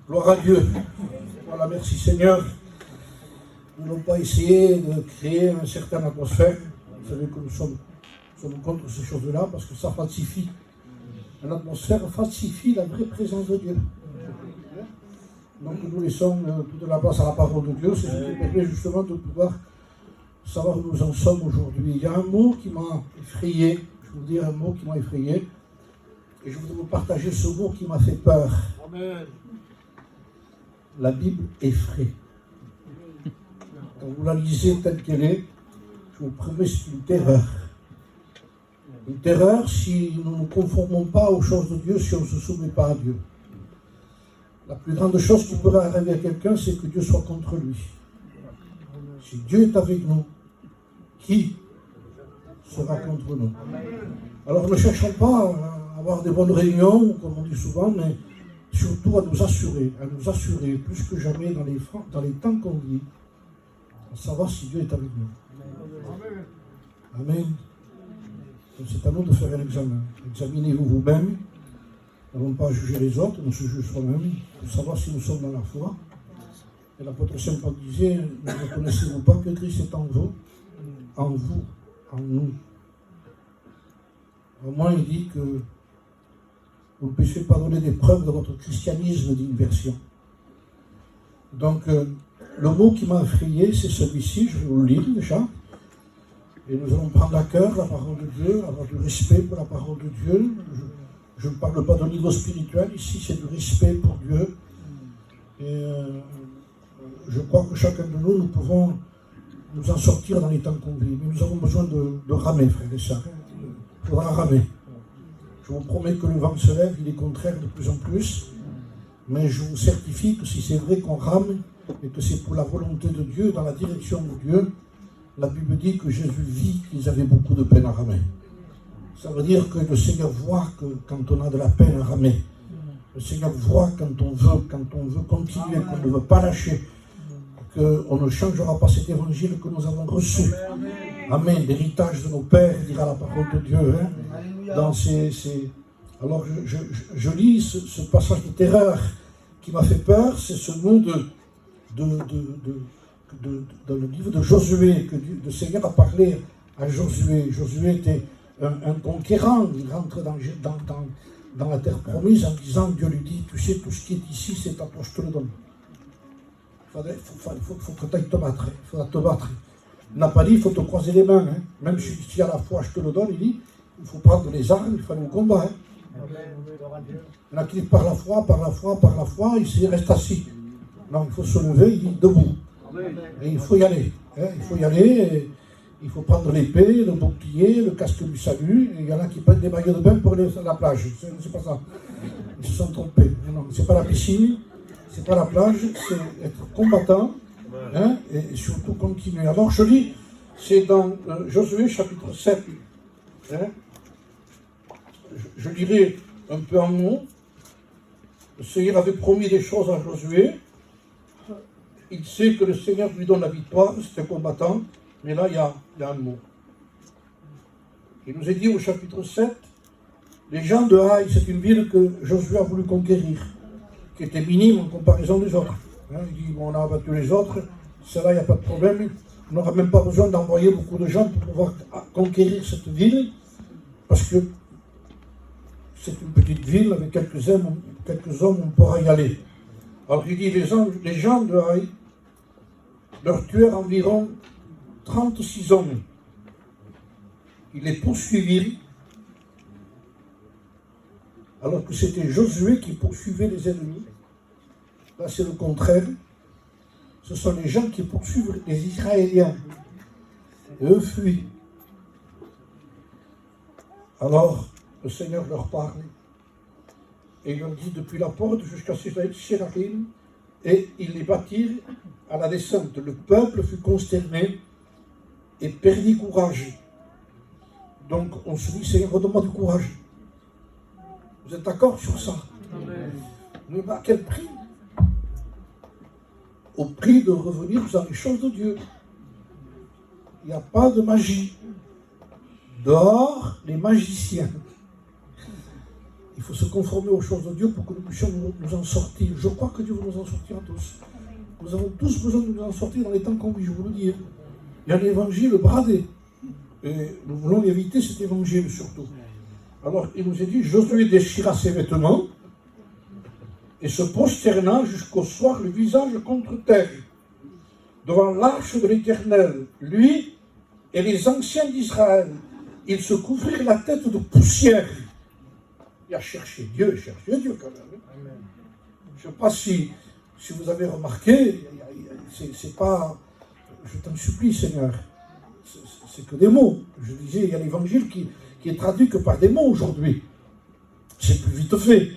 Gloire à Dieu. Voilà, merci Seigneur. Nous n'avons pas essayé de créer une certaine atmosphère. Vous savez que nous sommes contre ces choses-là parce que ça falsifie. Une atmosphère falsifie la vraie présence de Dieu. Donc nous laissons toute la place à la parole de Dieu. C'est ce qui permet justement de pouvoir savoir où nous en sommes aujourd'hui. Il y a un mot qui m'a effrayé. Je vais vous dire un mot qui m'a effrayé. Et je voudrais vous partager ce mot qui m'a fait peur. Amen. La Bible effraie. Quand vous la lisez telle qu'elle est, je vous promets, c'est une terreur. Une terreur si nous ne nous conformons pas aux choses de Dieu, si on ne se soumet pas à Dieu. La plus grande chose qui pourrait arriver à quelqu'un, c'est que Dieu soit contre lui. Si Dieu est avec nous, qui sera contre nous? Alors ne cherchons pas à avoir des bonnes réunions, comme on dit souvent, mais surtout à nous assurer plus que jamais dans les temps qu'on vit, à savoir si Dieu est avec nous. Amen. Donc c'est à nous de faire un examen. Examinez-vous vous-même. Nous n'avons pas à juger les autres, on se juge soi-même pour savoir si nous sommes dans la foi. Et l'apôtre Saint Paul disait, ne reconnaissez-vous pas que Christ est en vous, en nous. Au moins il dit que vous ne puissiez pas donner des preuves de votre christianisme, dit une version. Donc le mot qui m'a effrayé, c'est celui-ci, je vais vous le lire déjà. Et nous allons prendre à cœur la parole de Dieu, avoir du respect pour la parole de Dieu. Je ne parle pas de niveau spirituel, ici c'est du respect pour Dieu. Et je crois que chacun de nous pouvons nous en sortir dans les temps qu'on vit. Mais nous avons besoin de ramer, frères et sœurs. Il faudra ramer. Je vous promets que le vent se lève, il est contraire de plus en plus. Mais je vous certifie que si c'est vrai qu'on rame, et que c'est pour la volonté de Dieu, dans la direction de Dieu, la Bible dit que Jésus vit qu'ils avaient beaucoup de peine à ramer. Ça veut dire que le Seigneur voit que quand on a de la peine à ramer, le Seigneur voit quand on veut continuer, qu'on ne veut pas lâcher, qu'on ne changera pas cet évangile que nous avons reçu. Amen. L'héritage de nos pères, dira la parole de Dieu. Hein. Alors je lis ce passage de terreur qui m'a fait peur, c'est ce mot dans le livre de Josué, que le Seigneur a parlé à Josué. Josué était un conquérant, il rentre dans la terre promise en disant, Dieu lui dit, tu sais, tout ce qui est ici, c'est à toi, je te le donne. Il faut que tu ailles te battre, il faudra te battre. Il n'a pas dit, il faut te croiser les mains, hein. Même si à la fois je te le donne, il dit, il faut prendre les armes, il faut aller au combat. Hein. Il y en a qui disent par la foi, il reste assis. Non, il faut se lever, il dit debout. Et il faut y aller. Hein. Il faut y aller, et il faut prendre l'épée, le bouclier, le casque du salut. Et il y en a qui prennent des maillots de bain pour aller à la plage. C'est pas ça. Ils se sont trompés. Non, c'est pas la piscine, c'est pas la plage, c'est être combattant. Hein, et surtout continuer. Alors je lis, c'est dans Josué chapitre 7. Hein, je lirai un peu en mots. Le Seigneur avait promis des choses à Josué. Il sait que le Seigneur lui donne la victoire, c'est un combattant, mais là il y a un mot. Il nous est dit au chapitre 7, les gens de Haï, c'est une ville que Josué a voulu conquérir, qui était minime en comparaison des autres. Hein, il dit, bon, on a abattu les autres, cela, il n'y a pas de problème, on n'aura même pas besoin d'envoyer beaucoup de gens pour pouvoir conquérir cette ville, parce que c'est une petite ville, avec quelques hommes, on pourra y aller. Alors il dit, les gens de Haï leur tuèrent environ 36 hommes. Ils les poursuivirent, alors que c'était Josué qui poursuivait les ennemis. Là c'est le contraire. Ce sont les gens qui poursuivent les Israéliens. Et eux fuient. Alors le Seigneur leur parle. Et il leur dit depuis la porte jusqu'à Sérarim, et ils les battirent à la descente. Le peuple fut consterné et perdit courage. Donc on se dit, Seigneur, redonne-moi du courage. Vous êtes d'accord sur ça? Mais à quel prix? Au prix de revenir dans les choses de Dieu. Il n'y a pas de magie. Dehors, les magiciens. Il faut se conformer aux choses de Dieu pour que nous puissions nous en sortir. Je crois que Dieu va nous en sortir tous. Nous avons tous besoin de nous en sortir dans les temps qu'on vit, je vous le dis. Il y a un évangile bradé. Et nous voulons éviter cet évangile surtout. Alors il nous est dit, Josué déchira ses vêtements et se prosterna jusqu'au soir le visage contre terre, devant l'arche de l'Éternel, lui et les anciens d'Israël. Ils se couvrirent la tête de poussière. Il a cherché Dieu quand même. Je ne sais pas si vous avez remarqué, c'est pas, je t'en supplie Seigneur, c'est que des mots. Je disais, il y a l'évangile qui est traduit que par des mots aujourd'hui. C'est plus vite fait.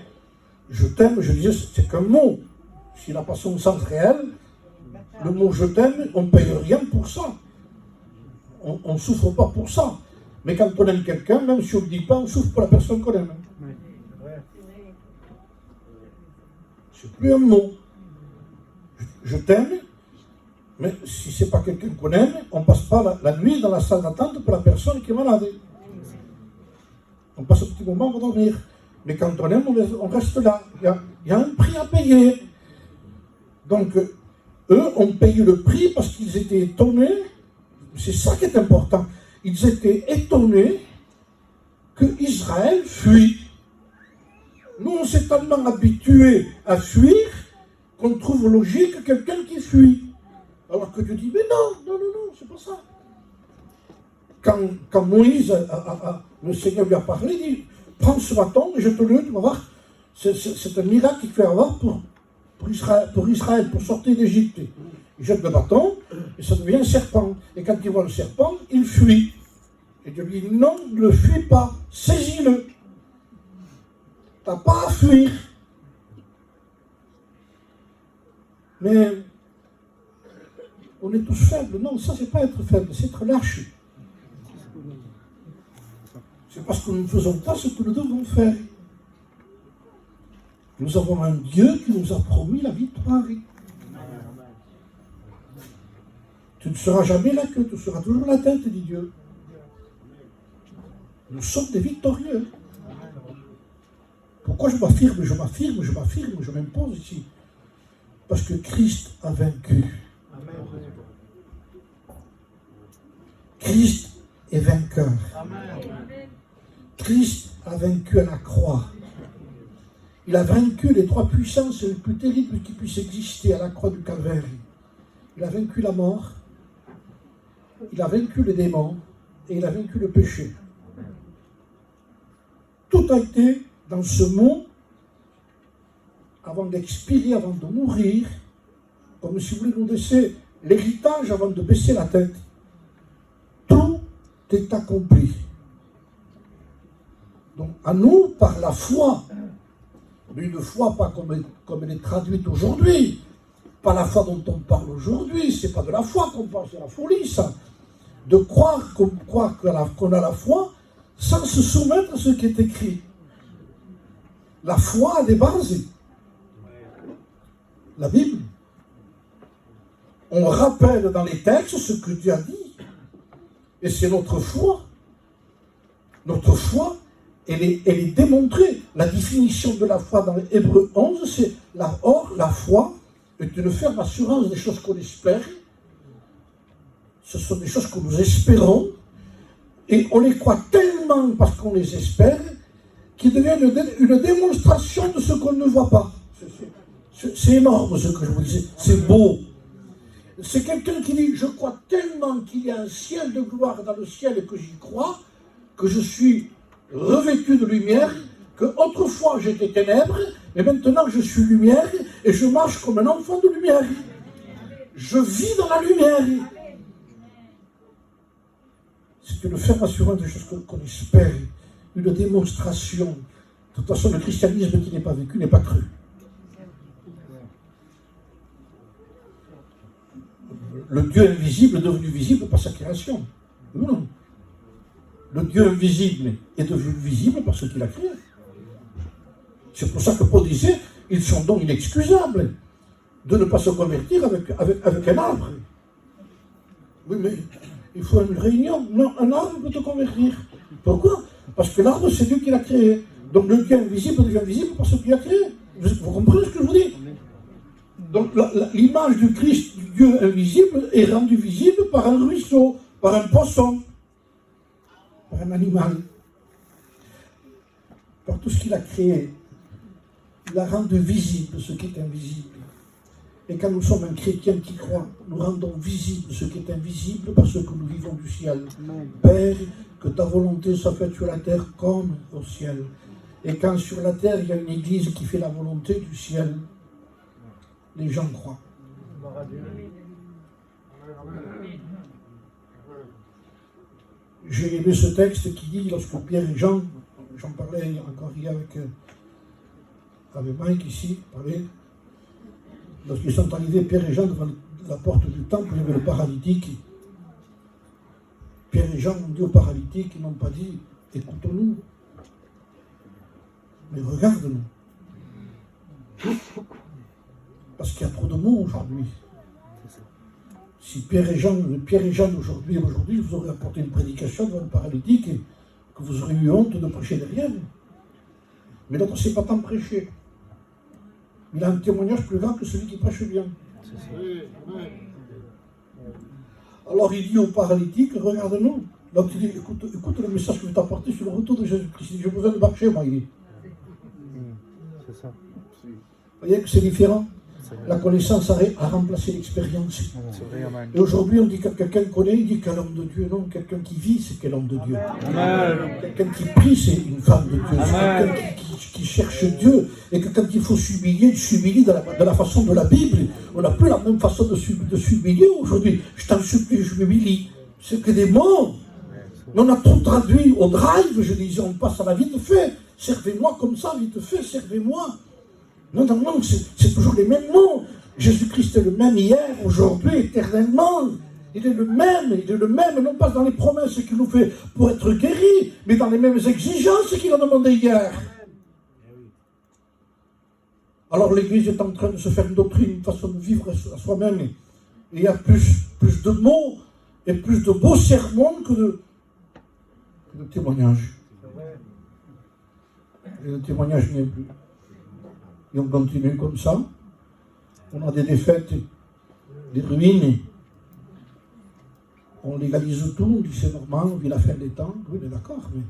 Je t'aime, je disais, c'est qu'un mot. S'il n'a pas son sens réel, le mot je t'aime, on ne paye rien pour ça. On ne souffre pas pour ça. Mais quand on aime quelqu'un, même si on ne le dit pas, on souffre pour la personne qu'on aime. C'est plus un mot. Je t'aime, mais si ce n'est pas quelqu'un qu'on aime, on ne passe pas la nuit dans la salle d'attente pour la personne qui est malade. On passe un petit moment pour dormir. Mais quand on aime, on reste là. Il y a un prix à payer. Donc, eux ont payé le prix parce qu'ils étaient étonnés. C'est ça qui est important. Ils étaient étonnés que Israël fuit. Nous, on s'est tellement habitués à fuir qu'on trouve logique quelqu'un qui fuit. Alors que Dieu dit, mais non, c'est pas ça. Quand Moïse, le Seigneur lui a parlé, il dit, prends ce bâton et je te le, tu vas voir, c'est un miracle qu'il fait avoir pour Israël, pour sortir d'Égypte. Il jette le bâton et ça devient un serpent. Et quand il voit le serpent, il fuit. Et Dieu lui dit, non, ne le fuis pas, saisis-le. Tu n'as pas à fuir. Mais on est tous faibles. Non, ça, c'est pas être faible, c'est être lâche. C'est parce que nous ne faisons pas ce que nous devons faire. Nous avons un Dieu qui nous a promis la victoire. Tu ne seras jamais la queue, tu seras toujours la tête, dit Dieu. Nous sommes des victorieux. Pourquoi je m'affirme, je m'impose ici? Parce que Christ a vaincu. Christ est vainqueur. Christ a vaincu à la croix. Il a vaincu les trois puissances les plus terribles qui puissent exister à la croix du Calvaire. Il a vaincu la mort, il a vaincu les démons et il a vaincu le péché. Tout a été dans ce mot, avant d'expirer, avant de mourir, comme si vous voulez nous laisser l'héritage avant de baisser la tête. Tout est accompli. Donc à nous, par la foi, mais une foi pas comme elle est traduite aujourd'hui, pas la foi dont on parle aujourd'hui, c'est pas de la foi qu'on parle, c'est la folie ça. De croire qu'on a la foi sans se soumettre à ce qui est écrit. La foi a des bases. La Bible. On rappelle dans les textes ce que Dieu a dit. Et c'est notre foi. Notre foi, elle est démontrée. La définition de la foi dans Hébreux 11, c'est la foi est une ferme assurance des choses qu'on espère. Ce sont des choses que nous espérons. Et on les croit tellement parce qu'on les espère qu'ils deviennent une démonstration de ce qu'on ne voit pas. C'est énorme ce que je vous disais. C'est beau. C'est quelqu'un qui dit, je crois tellement qu'il y a un ciel de gloire dans le ciel et que j'y crois, que je suis revêtu de lumière, que autrefois j'étais ténèbres, mais maintenant je suis lumière et je marche comme un enfant de lumière. Je vis dans la lumière. C'est une ferme assurance des choses qu'on espère, une démonstration. De toute façon, le christianisme qui n'est pas vécu n'est pas cru. Le Dieu invisible est devenu visible par sa création. Non. Le Dieu invisible est devenu visible par ce qu'il a créé. C'est pour ça que Paul disait, ils sont donc inexcusables de ne pas se convertir avec un arbre. Oui, mais il faut une réunion. Non, un arbre peut te convertir. Pourquoi? Parce que l'arbre, c'est Dieu qui l'a créé. Donc le Dieu invisible devient visible par ce qu'il a créé. Vous comprenez ce que je vous dis? Donc l'image du Christ, du Dieu invisible, est rendue visible par un ruisseau, par un poisson, par un animal, par tout ce qu'il a créé. Il a rendu visible ce qui est invisible. Et quand nous sommes un chrétien qui croit, nous rendons visible ce qui est invisible parce que nous vivons du ciel. Père, que ta volonté soit faite sur la terre comme au ciel. Et quand sur la terre, il y a une église qui fait la volonté du ciel, les gens croient. J'ai aimé ce texte qui dit, lorsque Pierre et Jean, j'en parlais encore hier avec Mike ici, lorsqu'ils sont arrivés, Pierre et Jean, devant la porte du temple, il y avait le paralytique. Pierre et Jean ont dit au paralytique, ils n'ont pas dit, écoutons-nous, mais regarde-nous. Parce qu'il y a trop de mots aujourd'hui. Si Pierre et Jean aujourd'hui, je vous aurais apporté une prédication devant le paralytique et que vous auriez eu honte de prêcher derrière. Mais l'autre ne sait pas tant prêcher. Il a un témoignage plus grand que celui qui prêche bien. Alors il dit au paralytique, regarde-nous. Donc il dit, écoute le message que je vais t'apporter sur le retour de Jésus-Christ. J'ai besoin de marcher, moi, il dit. C'est ça. Vous voyez que c'est différent. La connaissance a remplacé l'expérience. Et aujourd'hui, on dit que quelqu'un connaît, il dit quel homme de Dieu. Non, quelqu'un qui vit, c'est quel homme de Dieu. Quelqu'un qui prie, c'est une femme de Dieu. C'est quelqu'un qui cherche Dieu. Et que quand il faut s'humilier, il s'humilie de la façon de la Bible. On n'a plus la même façon de s'humilier aujourd'hui. Je t'en supplie, je m'humilie. C'est que des mots. On a trop traduit au drive, je disais, on passe à la vite fait. Servez-moi comme ça, vite fait, servez-moi. Non, c'est toujours les mêmes mots. Jésus-Christ est le même hier, aujourd'hui, éternellement. Il est le même, non pas dans les promesses qu'il nous fait pour être guéri, mais dans les mêmes exigences qu'il a demandé hier. Alors l'Église est en train de se faire une doctrine, une façon de vivre à soi-même. Et il y a plus de mots et plus de beaux sermons que de témoignages. Et le témoignage n'y est plus. Et on continue comme ça. On a des défaites, des ruines. On légalise tout, on dit c'est normal, on vit la fin des temps. Oui, mais d'accord, mais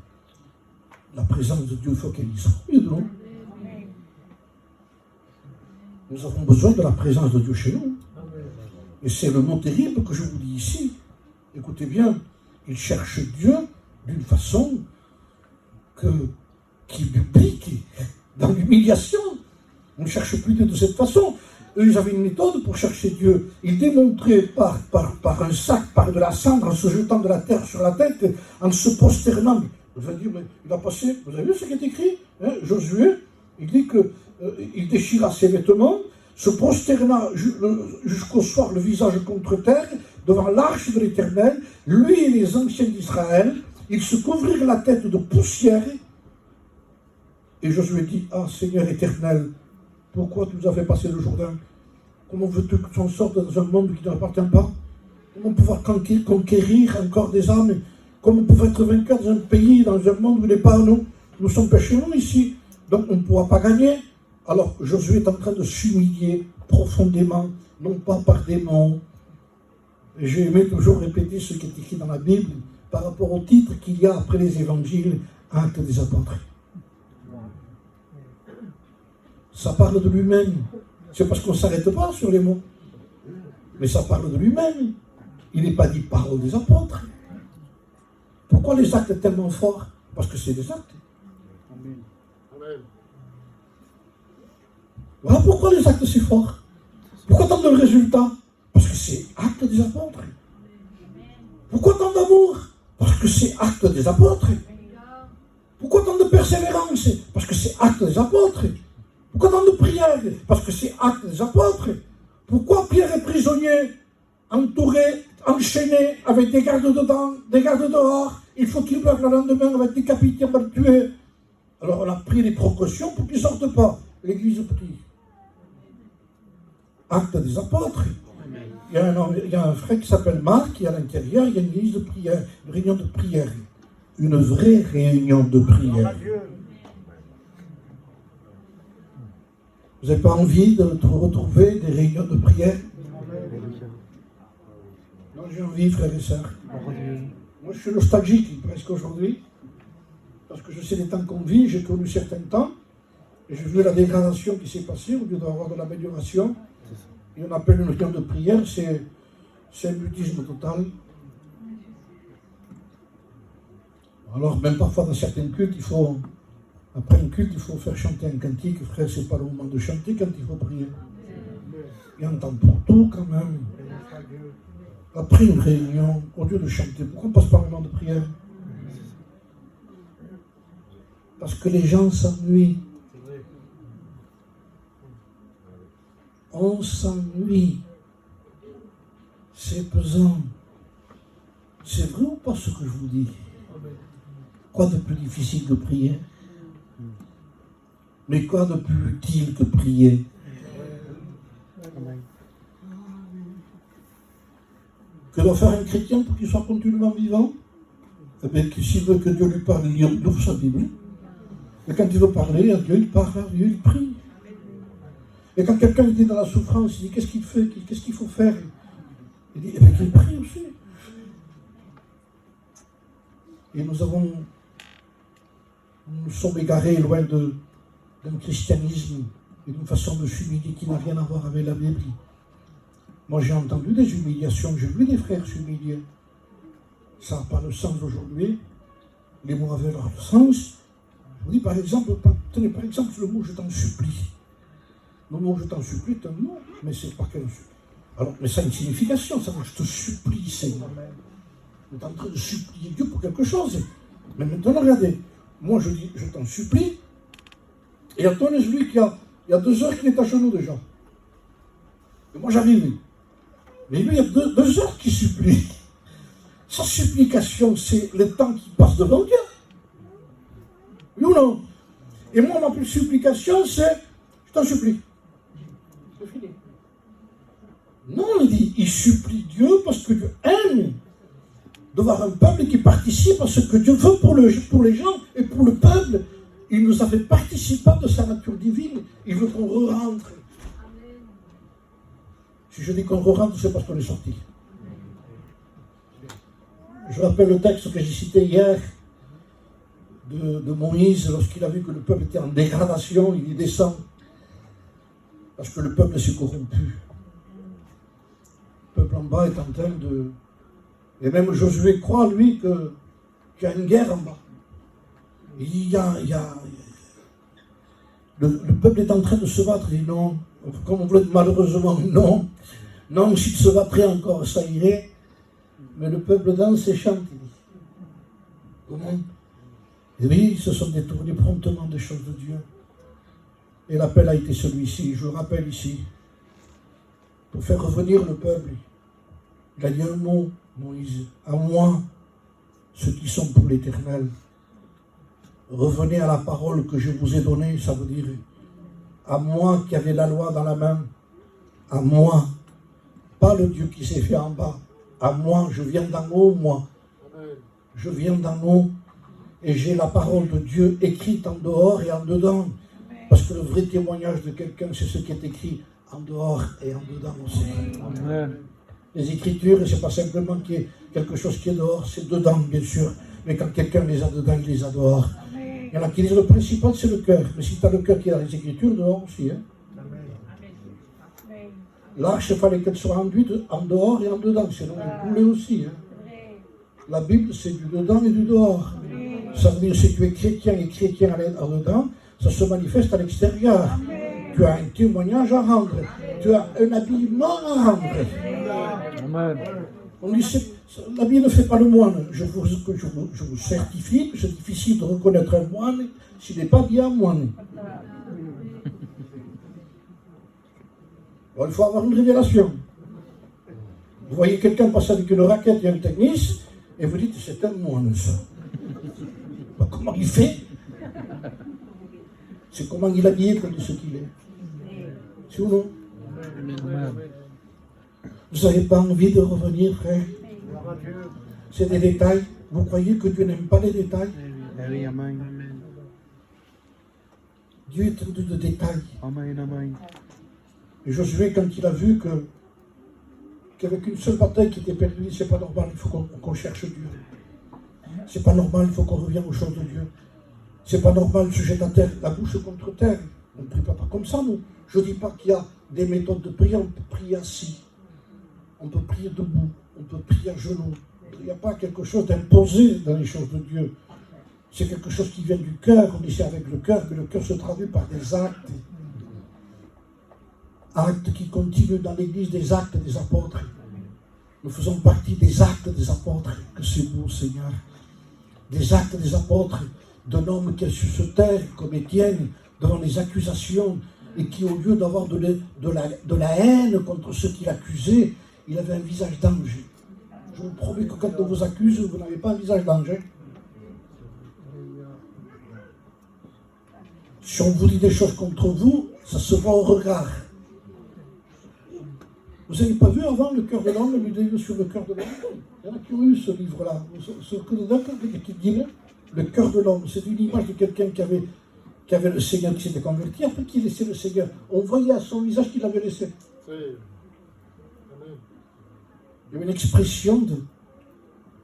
la présence de Dieu, il faut qu'elle y soit. Oui, non. Nous avons besoin de la présence de Dieu chez nous. Et c'est le mot terrible que je vous dis ici. Écoutez bien, il cherche Dieu d'une façon qui est biblique, dans l'humiliation. On ne cherche plus Dieu de cette façon. Eux, ils avaient une méthode pour chercher Dieu. Ils démontraient par un sac, par de la cendre, en se jetant de la terre sur la tête, en se prosternant. Vous allez dire, mais il a passé, vous avez vu ce qui est écrit, hein, Josué, il dit qu'il déchira ses vêtements, se prosterna jusqu'au soir le visage contre terre, devant l'arche de l'Éternel, lui et les anciens d'Israël, ils se couvrirent la tête de poussière. Et Josué dit, ah Seigneur éternel, pourquoi tu nous as fait passer le Jourdain? Comment veux-tu qu'on sorte dans un monde qui ne appartient pas? Comment pouvoir conquérir encore des âmes? Comment pouvoir être vainqueur dans un pays, dans un monde où il n'est pas à nous? Nous sommes péchés, nous, ici. Donc on ne pourra pas gagner. Alors Josué est en train de s'humilier profondément, non pas par des mots. Et j'ai aimé toujours répéter ce qui est écrit dans la Bible par rapport au titre qu'il y a après les évangiles, Actes des apôtres. Ça parle de lui-même. C'est parce qu'on ne s'arrête pas sur les mots. Mais ça parle de lui-même. Il n'est pas dit parole des apôtres. Pourquoi les actes sont tellement forts? Parce que c'est des actes. Amen. Voilà pourquoi les actes sont forts. Pourquoi tant de résultats? Parce que c'est acte des apôtres. Pourquoi tant d'amour? Parce que c'est acte des apôtres. Pourquoi tant de persévérance? Parce que c'est acte des apôtres. Pourquoi tant de prières? Parce que c'est acte des apôtres. Pourquoi Pierre est prisonnier, entouré, enchaîné, avec des gardes dedans, des gardes dehors? Il faut qu'il meure le lendemain avec des décapité, on va le tuer. Alors on a pris les précautions pour qu'il ne sorte pas. L'église prie. Acte des apôtres. Il y a un frère qui s'appelle Marc, qui est à l'intérieur, il y a une église de prière, une réunion de prière. Une vraie réunion de prière. Vous n'avez pas envie de retrouver des réunions de prière? Non, j'ai envie, frères et sœurs. Moi, je suis nostalgique presque aujourd'hui, parce que je sais les temps qu'on vit, j'ai connu certains temps, et j'ai vu la dégradation qui s'est passée au lieu d'avoir de l'amélioration. Et on appelle une réunion de prière, c'est un mutisme total. Alors, même parfois dans certains cultes, après un culte, il faut faire chanter un cantique. Frère, c'est pas le moment de chanter quand il faut prier. Il y a un temps pour tout quand même. Après une réunion, au lieu de chanter, pourquoi on ne passe pas un moment de prière? Parce que les gens s'ennuient. On s'ennuie. C'est pesant. C'est vrai ou pas ce que je vous dis? Quoi de plus difficile que prier? Mais quoi de plus utile que prier? Que doit faire un chrétien pour qu'il soit continuellement vivant? Eh bien, s'il veut que Dieu lui parle, il ouvre sa Bible. Et quand il veut parler à Dieu, il parle à Dieu, il prie. Et quand quelqu'un est dans la souffrance, il dit qu'est-ce qu'il fait, qu'est-ce qu'il faut faire? Il dit, eh bien, qu'il prie aussi. Et nous sommes égarés loin d'un christianisme et d'une façon de s'humilier qui n'a rien à voir avec la Bible. Moi, j'ai entendu des humiliations, j'ai vu des frères s'humilier. Ça n'a pas de sens aujourd'hui. Les mots avaient leur sens. Je vous dis par exemple, tenez par exemple le mot « je t'en supplie ». Le mot « je t'en supplie » est un mot, mais c'est pas qu'un supplie. Alors, mais ça a une signification, ça veut dire « je te supplie, Seigneur ». Vous êtes en train de supplier Dieu pour quelque chose. Mais maintenant, regardez, moi je dis « je t'en supplie ». Et attendez celui il y a 2 heures qu'il est à genoux déjà. Et moi j'arrive. Mais lui, il y a 2 heures qu'il supplie. Sa supplication, c'est le temps qui passe devant Dieu. Oui ou non? Et moi, ma supplication, c'est je t'en supplie. C'est fini. Non, il supplie Dieu parce que Dieu aime de voir un peuple qui participe à ce que Dieu veut pour les gens et pour le peuple. Il nous a fait participer de sa nature divine. Il veut qu'on re-rentre. Si je dis qu'on re-rentre, c'est parce qu'on est sorti. Je rappelle le texte que j'ai cité hier de Moïse, lorsqu'il a vu que le peuple était en dégradation, il y descend. Parce que le peuple s'est corrompu. Le peuple en bas est en train de... Et même Josué croit, lui, qu'il y a une guerre en bas. Le peuple est en train de se battre. Il dit non, comme on voulait malheureusement, non. Non, s'il se battrait encore, ça irait. Mais le peuple danse et chante, il dit. Comment? Et oui, ils se sont détournés promptement des choses de Dieu. Et l'appel a été celui-ci, je le rappelle ici. Pour faire revenir le peuple, il a dit un mot, Moïse, à moi, ceux qui sont pour l'Éternel. Revenez à la parole que je vous ai donnée, ça veut dire à moi qui avait la loi dans la main, à moi, pas le Dieu qui s'est fait en bas, à moi, je viens d'en haut, moi. Je viens d'en haut et j'ai la parole de Dieu écrite en dehors et en dedans. Parce que le vrai témoignage de quelqu'un, c'est ce qui est écrit en dehors et en dedans aussi. Amen. Les Écritures, ce n'est pas simplement qu'il y ait quelque chose qui est dehors, c'est dedans, bien sûr. Mais quand quelqu'un les a dedans, il les a dehors. Il y en a qui disent le principal, c'est le cœur. Mais si tu as le cœur qui est dans les Écritures, dehors aussi. Hein. L'arche, il fallait qu'elle soit enduite en dehors et en dedans, sinon elle coulait aussi. Hein. La Bible, c'est du dedans et du dehors. Ça veut dire que si tu es chrétien et chrétien en dedans, ça se manifeste à l'extérieur. Tu as un témoignage à rendre. Tu as un habillement à rendre. Amen. On dit, l'habit ne fait pas le moine. Je vous certifie que c'est difficile de reconnaître un moine s'il n'est pas bien moine. Alors, il faut avoir une révélation. Vous voyez quelqu'un passer avec une raquette et un tennis, et vous dites, c'est un moine, ça. Ben, comment il fait? C'est comment il est habillé comme de ce qu'il est. C'est ou non? Vous n'avez pas envie de revenir, frère? C'est des détails. Vous croyez que Dieu n'aime pas les détails? Dieu est tendu de détails. Amen, amen. Et Josué, quand il a vu qu'il n'y avait qu'une seule bataille qui était perdue, il dit, c'est pas normal, il faut qu'on cherche Dieu. C'est pas normal, il faut qu'on revienne aux choses de Dieu. C'est pas normal de se jeter à terre, la bouche contre terre. On ne prie pas comme ça, nous. Je ne dis pas qu'il y a des méthodes de prière, on peut prier assis. On peut prier debout, on peut prier à genoux. Il n'y a pas quelque chose d'imposé dans les choses de Dieu. C'est quelque chose qui vient du cœur, on essaie avec le cœur, mais le cœur se traduit par des actes. Actes qui continuent dans l'église des actes des apôtres. Nous faisons partie des actes des apôtres. Que c'est beau, Seigneur. Des actes des apôtres, d'un homme qui a su se taire, comme Étienne, devant les accusations, et qui, au lieu d'avoir de la haine contre ceux qui l'accusaient, il avait un visage d'ange. Je vous promets que quand on vous accuse, vous n'avez pas un visage d'ange. Si on vous dit des choses contre vous, ça se voit au regard. Vous n'avez pas vu avant le cœur de l'homme, le livre sur le cœur de l'homme? Il y en a qui ont eu ce livre-là. Ce qui dit le cœur de l'homme. C'est une image de quelqu'un qui avait le Seigneur, qui s'était converti, après qu'il laissait le Seigneur. On voyait à son visage qu'il avait laissé. Il y avait une expression de...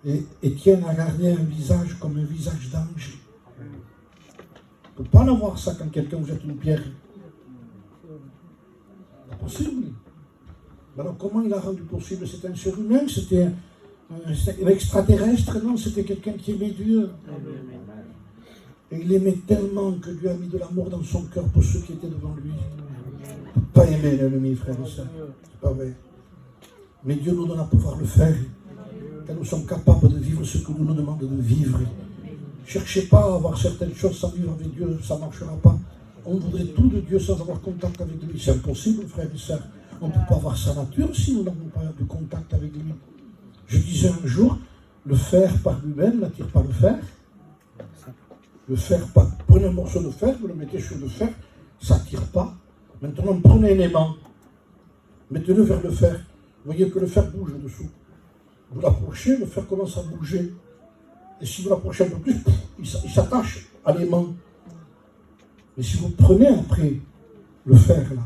Et Étienne a gardé un visage comme un visage d'ange. On ne peut pas l'avoir ça quand quelqu'un vous jette une pierre. C'est pas possible. Alors comment il a rendu possible? C'était un surhumain, c'était un extraterrestre? Non, c'était quelqu'un qui aimait Dieu. Et il aimait tellement que Dieu a mis de l'amour dans son cœur pour ceux qui étaient devant lui. Il ne peut pas aimer l'ennemi, frère et soeur. C'est pas vrai. Mais Dieu nous donne à pouvoir le faire. Quand nous sommes capables de vivre ce que nous nous demande de vivre. Cherchez pas à avoir certaines choses sans vivre avec Dieu, ça ne marchera pas. On voudrait tout de Dieu sans avoir contact avec lui. C'est impossible, frère et soeur. On ne peut pas avoir sa nature si nous n'avons pas de contact avec lui. Je disais un jour, le fer par lui-même n'attire pas le fer. Le fer, prenez un morceau de fer, vous le mettez sur le fer, ça n'attire pas. Maintenant, prenez un aimant, mettez-le vers le fer. Vous voyez que le fer bouge dessous. Vous l'approchez, le fer commence à bouger. Et si vous l'approchez un peu plus, il s'attache à l'aimant. Mais si vous prenez après le fer là,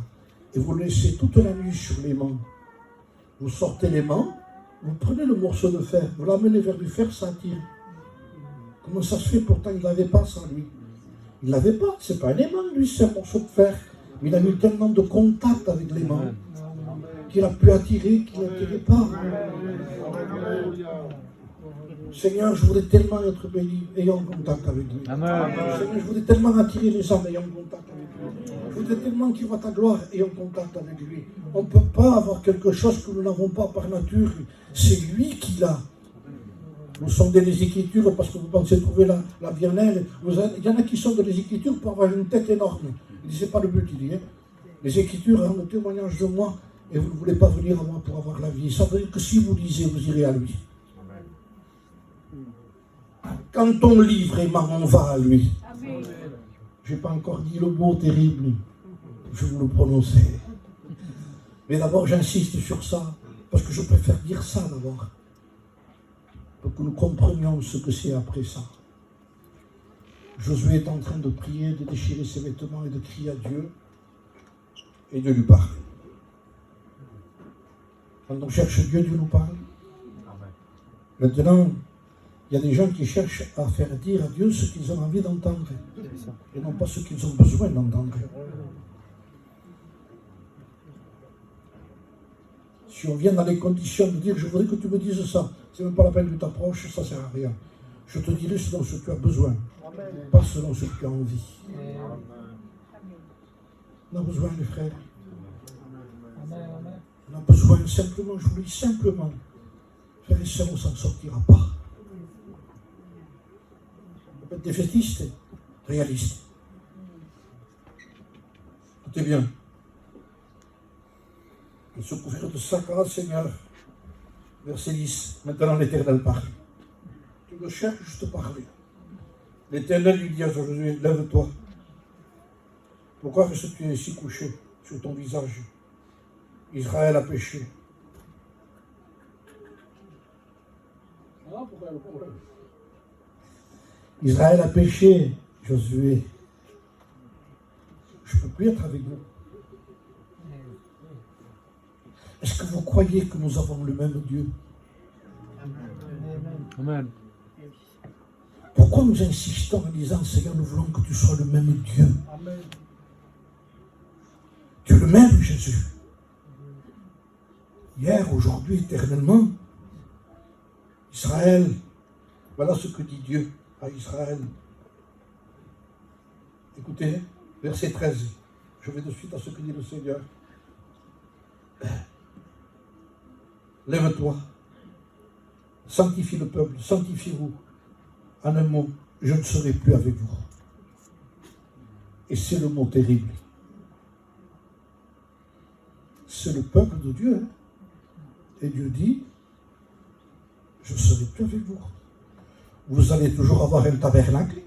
et vous le laissez toute la nuit sur l'aimant, vous sortez l'aimant, vous prenez le morceau de fer, vous l'amenez vers du fer, ça attire. Comment ça se fait? Pourtant il ne l'avait pas ça lui. Il ne l'avait pas, c'est pas un aimant lui, c'est un morceau de fer. Mais il a eu tellement de contact avec l'aimant qu'il a pu attirer, qu'il n'attirait pas. Seigneur, je voudrais tellement être béni, ayant contact avec lui. Amen. Seigneur, je voudrais tellement attirer les âmes, ayant contact avec lui. Je voudrais tellement qu'il voit ta gloire, ayant contact avec lui. On ne peut pas avoir quelque chose que nous n'avons pas par nature. C'est lui qui l'a. Vous sondez les Écritures parce que vous pensez trouver la vie en elle. Il y en a qui sondent les Écritures pour avoir une tête énorme. Il dit, c'est pas le but, il dit. Hein. Les Écritures rendent témoignage de moi et vous ne voulez pas venir à moi pour avoir la vie. Ça veut dire que si vous lisez, vous irez à lui. Quand on lit vraiment, on va à lui. Je n'ai pas encore dit le mot terrible. Je vous le prononcer. Mais d'abord, j'insiste sur ça, parce que je préfère dire ça d'abord. Pour que nous comprenions ce que c'est après ça. Josué est en train de prier, de déchirer ses vêtements et de crier à Dieu et de lui parler. Quand on cherche Dieu, Dieu nous parle. Maintenant, il y a des gens qui cherchent à faire dire à Dieu ce qu'ils ont envie d'entendre et non pas ce qu'ils ont besoin d'entendre. Si on vient dans les conditions de dire « je voudrais que tu me dises ça », c'est même pas la peine que tu t'approches, ça ne sert à rien. Je te dirai ce dont tu as besoin, pas selon ce que tu as envie. On a besoin, les frères. On a besoin simplement, je vous le dis simplement, frères et sœurs, on ne s'en sortira pas. On peut être défaitiste, réaliste. Écoutez bien. Il se couvre de sa grâce, Seigneur. Verset 10. Maintenant l'Éternel parle. Tu me cherches, je te parle. L'Éternel lui dit à Josué, lève-toi. Pourquoi est-ce que tu es ici couché sur ton visage? Israël a péché. Israël a péché, Josué. je ne peux plus être avec vous. Est-ce que vous croyez que nous avons le même Dieu? Amen. Pourquoi nous insistons en disant, Seigneur, nous voulons que tu sois le même Dieu? Amen. Tu es le même Jésus. Hier, aujourd'hui, éternellement. Israël, voilà ce que dit Dieu à Israël. Écoutez, verset 13. Je vais de suite à ce que dit le Seigneur. Lève-toi, sanctifie le peuple, sanctifie-vous. En un mot, je ne serai plus avec vous. Et c'est le mot terrible. C'est le peuple de Dieu. Hein? Et Dieu dit, je ne serai plus avec vous. Vous allez toujours avoir un tabernacle.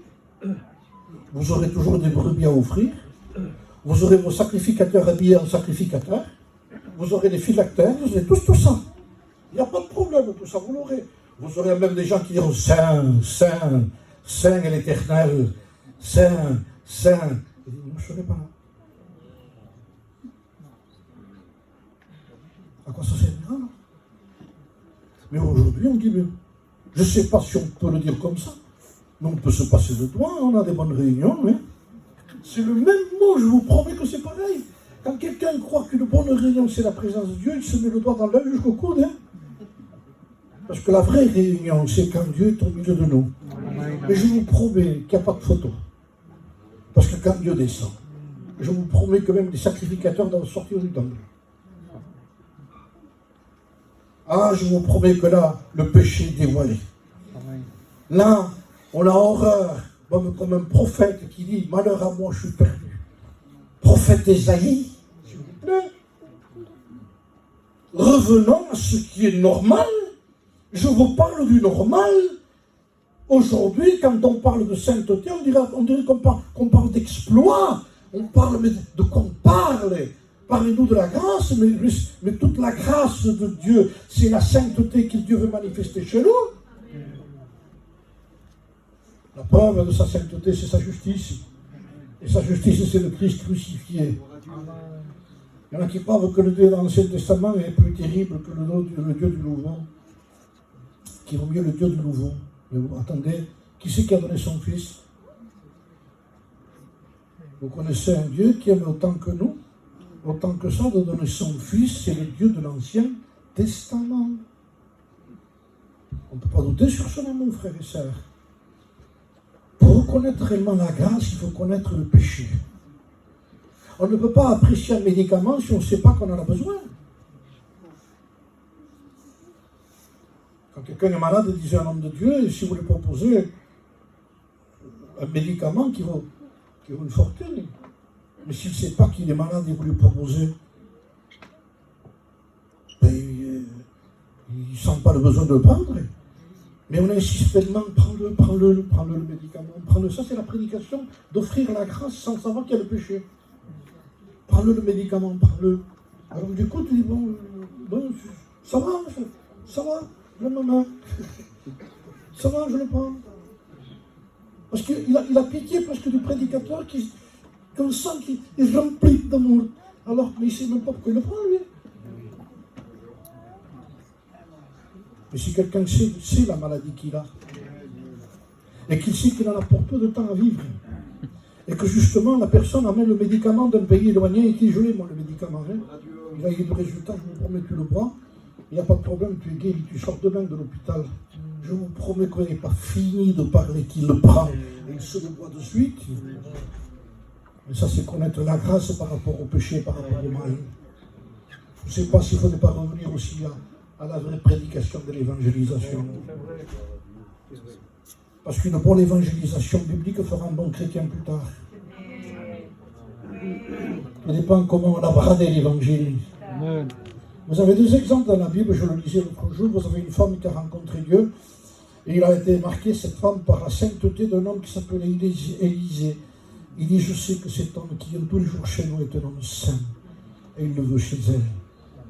Vous aurez toujours des brebis à offrir. Vous aurez vos sacrificateurs habillés en sacrificateurs. Vous aurez des phylactères. Vous aurez tout ça. Il n'y a pas de problème, tout ça, vous l'aurez. Vous aurez même des gens qui diront Saint, Saint, Saint est l'Éternel. Saint, Saint. Il dit, non, je ne serai pas là. À quoi ça servira? Mais aujourd'hui, on dit, mais je ne sais pas si on peut le dire comme ça, mais on peut se passer de toi, on a des bonnes réunions. Hein. C'est le même mot, je vous promets que c'est pareil. Quand quelqu'un croit qu'une bonne réunion, c'est la présence de Dieu, il se met le doigt dans l'œil jusqu'au coude. Hein. Parce que la vraie réunion, c'est quand Dieu est au milieu de nous. Mais je vous promets qu'il n'y a pas de photo. Parce que quand Dieu descend, je vous promets que même les sacrificateurs doivent sortir du temple. Ah, je vous promets que là, le péché est dévoilé. Là, on a horreur, comme un prophète qui dit, malheur à moi, je suis perdu. Prophète Ésaïe, s'il vous plaît. Revenons à ce qui est normal. Je vous parle du normal. Aujourd'hui, quand on parle de sainteté, on dirait qu'on parle d'exploit. On parle, mais de quoi on parle? Parlez-nous de la grâce, mais toute la grâce de Dieu, c'est la sainteté que Dieu veut manifester chez nous. La preuve de sa sainteté, c'est sa justice. Et sa justice, c'est le Christ crucifié. Il y en a qui croient que le Dieu dans l'Ancien Testament est plus terrible que le Dieu du Nouveau. Qui vaut mieux le Dieu du Nouveau. Mais vous attendez, qui c'est qui a donné son Fils? Vous connaissez un Dieu qui aime autant que nous? Autant que ça, de donner son Fils, c'est le Dieu de l'Ancien Testament. On ne peut pas douter sur cela, mon frère et sœur. Pour connaître réellement la grâce, il faut connaître le péché. On ne peut pas apprécier un médicament si on ne sait pas qu'on en a besoin. Quand quelqu'un est malade, disait un homme de Dieu, et si vous lui proposez un médicament qui vaut une fortune, mais s'il ne sait pas qu'il est malade et vous lui proposez, ben, il ne sent pas le besoin de le prendre. Mais on insiste tellement, prends-le le médicament, prends-le. Ça, c'est la prédication d'offrir la grâce sans savoir qu'il y a le péché. Prends-le le médicament, prends-le. Alors du coup, tu dis, bon, ça va, je le maman. Ça va, je le prends. Parce qu'il a pitié presque du prédicateur qu'on sent qu'il est rempli d'amour. Alors, mais il ne sait même pas pourquoi il le prend, lui. Mais si quelqu'un sait la maladie qu'il a, et qu'il sait qu'il en a pour peu de temps à vivre, et que justement la personne amène le médicament d'un pays éloigné et qui dit, je l'ai moi le médicament, hein. Il a eu du résultat, je vous promets, tu le bois, il n'y a pas de problème, tu es guéri, tu sors demain de l'hôpital. Je vous promets qu'il n'est pas fini de parler, qu'il le prend, et il se le boit de suite. Mais ça, c'est connaître la grâce par rapport au péché, par rapport au mal. Je ne sais pas s'il ne faudrait pas revenir aussi à la vraie prédication de l'évangélisation. Parce qu'une bonne évangélisation biblique fera un bon chrétien plus tard. Ça dépend comment on a bradé l'évangile. Vous avez deux exemples dans la Bible, je le lisais l'autre jour. Vous avez une femme qui a rencontré Dieu, et il a été marqué, cette femme, par la sainteté d'un homme qui s'appelait Élisée. Il dit, je sais que cet homme qui vient tous les jours chez nous est un homme saint, et il le veut chez elle.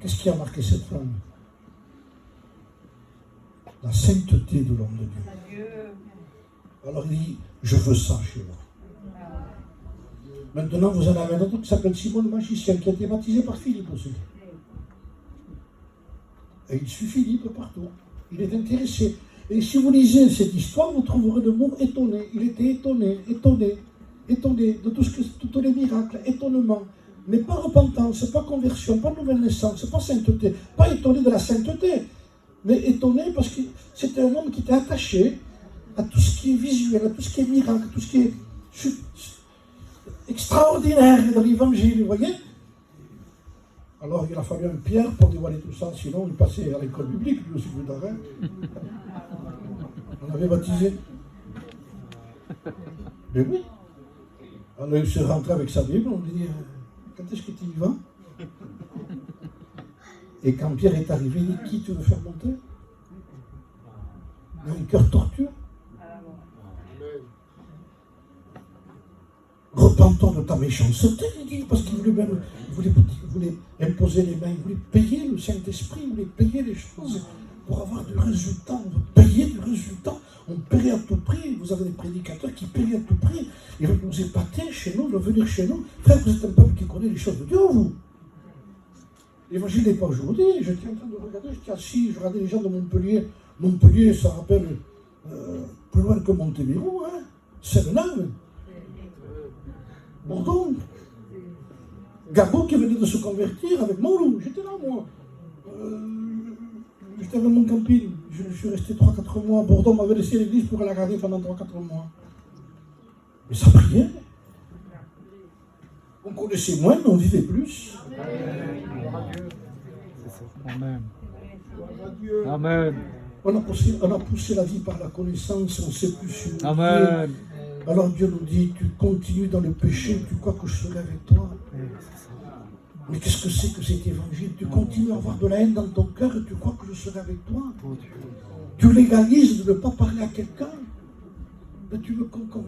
Qu'est-ce qui a marqué cette femme? La sainteté de l'homme de Dieu. Alors il dit, je veux ça chez moi. Maintenant, vous en avez un autre qui s'appelle Simon le magicien, qui a été baptisé par Philippe aussi. Et il suit Philippe partout. Il est intéressé. Et si vous lisez cette histoire, vous trouverez le mot étonné. Il était étonné de tous les miracles, étonnement. Mais pas repentance, pas conversion, pas nouvelle naissance, pas sainteté. Pas étonné de la sainteté, mais étonné parce que c'était un homme qui était attaché à tout ce qui est visuel, à tout ce qui est miracle, à tout ce qui est extraordinaire dans l'évangile, vous voyez? Alors il a fallu un Pierre pour dévoiler tout ça, sinon il passait à l'école biblique, lui aussi, plus d'arrêt. On l'avait baptisé. Mais oui. Alors il s'est rentré avec sa Bible, on lui dit, quand est-ce que tu y vas? Et quand Pierre est arrivé, il dit, qui tu veux faire monter? Il a un cœur tortueux. Repentant de ta méchanceté, il dit, parce qu'il voulait imposer les mains, il voulait payer le Saint-Esprit, il voulait payer les choses pour avoir du résultat. On veut payer du résultat, on paierait à tout prix. Vous avez des prédicateurs qui paient à tout prix, ils veulent nous épater chez nous, ils veulent venir chez nous. Frère, vous êtes un peuple qui connaît les choses de Dieu, vous. L'évangile n'est pas aujourd'hui, j'étais en train de regarder, j'étais assis, je regardais les gens de Montpellier. Montpellier, ça rappelle plus loin que Montebello, hein, Serenade. Bordeaux, Gabo qui venait de se convertir avec Moulou, j'étais là moi. J'étais avec mon camping, je suis resté 3-4 mois. Bordeaux m'avait laissé l'église pour la garder pendant 3-4 mois. Mais ça priait. On connaissait moins, mais on vivait plus. Amen. Amen. On a poussé la vie par la connaissance, on ne sait plus sur Dieu. Amen. Alors Dieu nous dit, tu continues dans le péché, tu crois que je serai avec toi. Mais qu'est-ce que c'est que cet évangile? Tu continues à avoir de la haine dans ton cœur et tu crois que je serai avec toi. Tu légalises de ne pas parler à quelqu'un. Mais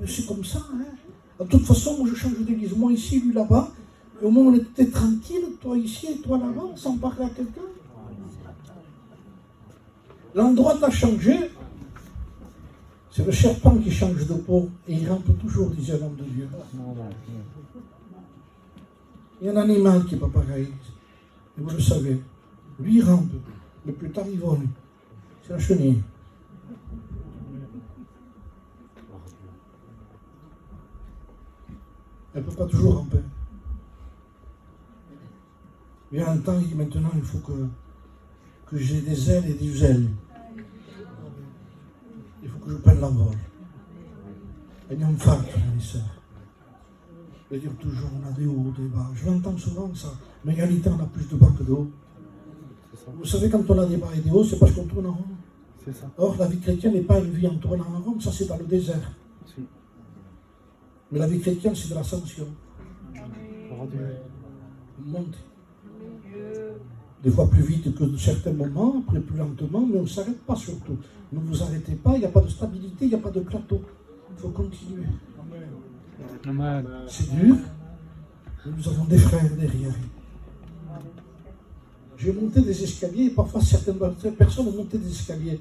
c'est comme ça. Hein? De toute façon, moi je change d'église. Moi ici, lui là-bas. Et au moins on était tranquille, toi ici et toi là-bas, sans parler à quelqu'un. L'endroit t'a changé. C'est le serpent qui change de peau et il rampe toujours, disait l'homme de Dieu. Il y a un animal qui n'est pas pareil. Et vous le savez. Lui, il rampe. Mais plus tard, il vole. C'est la chenille. Elle ne peut pas toujours ramper. Il y a un temps, il dit maintenant, il faut que j'ai des ailes et des ailes. Il faut que je prenne l'envol. Et non fatto, frères et sœurs. Je veux dire toujours, on a des hauts, des bas. Je l'entends souvent ça. Mais en réalité, on a plus de bas que de hauts. Vous savez, quand on a des bas et des hauts, c'est parce qu'on tourne en rond. C'est ça. Or, la vie chrétienne n'est pas une vie en tournant en rond, ça c'est dans le désert. Si. Mais la vie chrétienne, c'est de l'ascension. On monte. Des fois plus vite que de certains moments, après plus lentement, mais on ne s'arrête pas surtout. Ne vous arrêtez pas, il n'y a pas de stabilité, il n'y a pas de plateau. Il faut continuer. Amen. C'est dur, mais nous avons des frères derrière. J'ai monté des escaliers, et parfois certaines personnes ont monté des escaliers.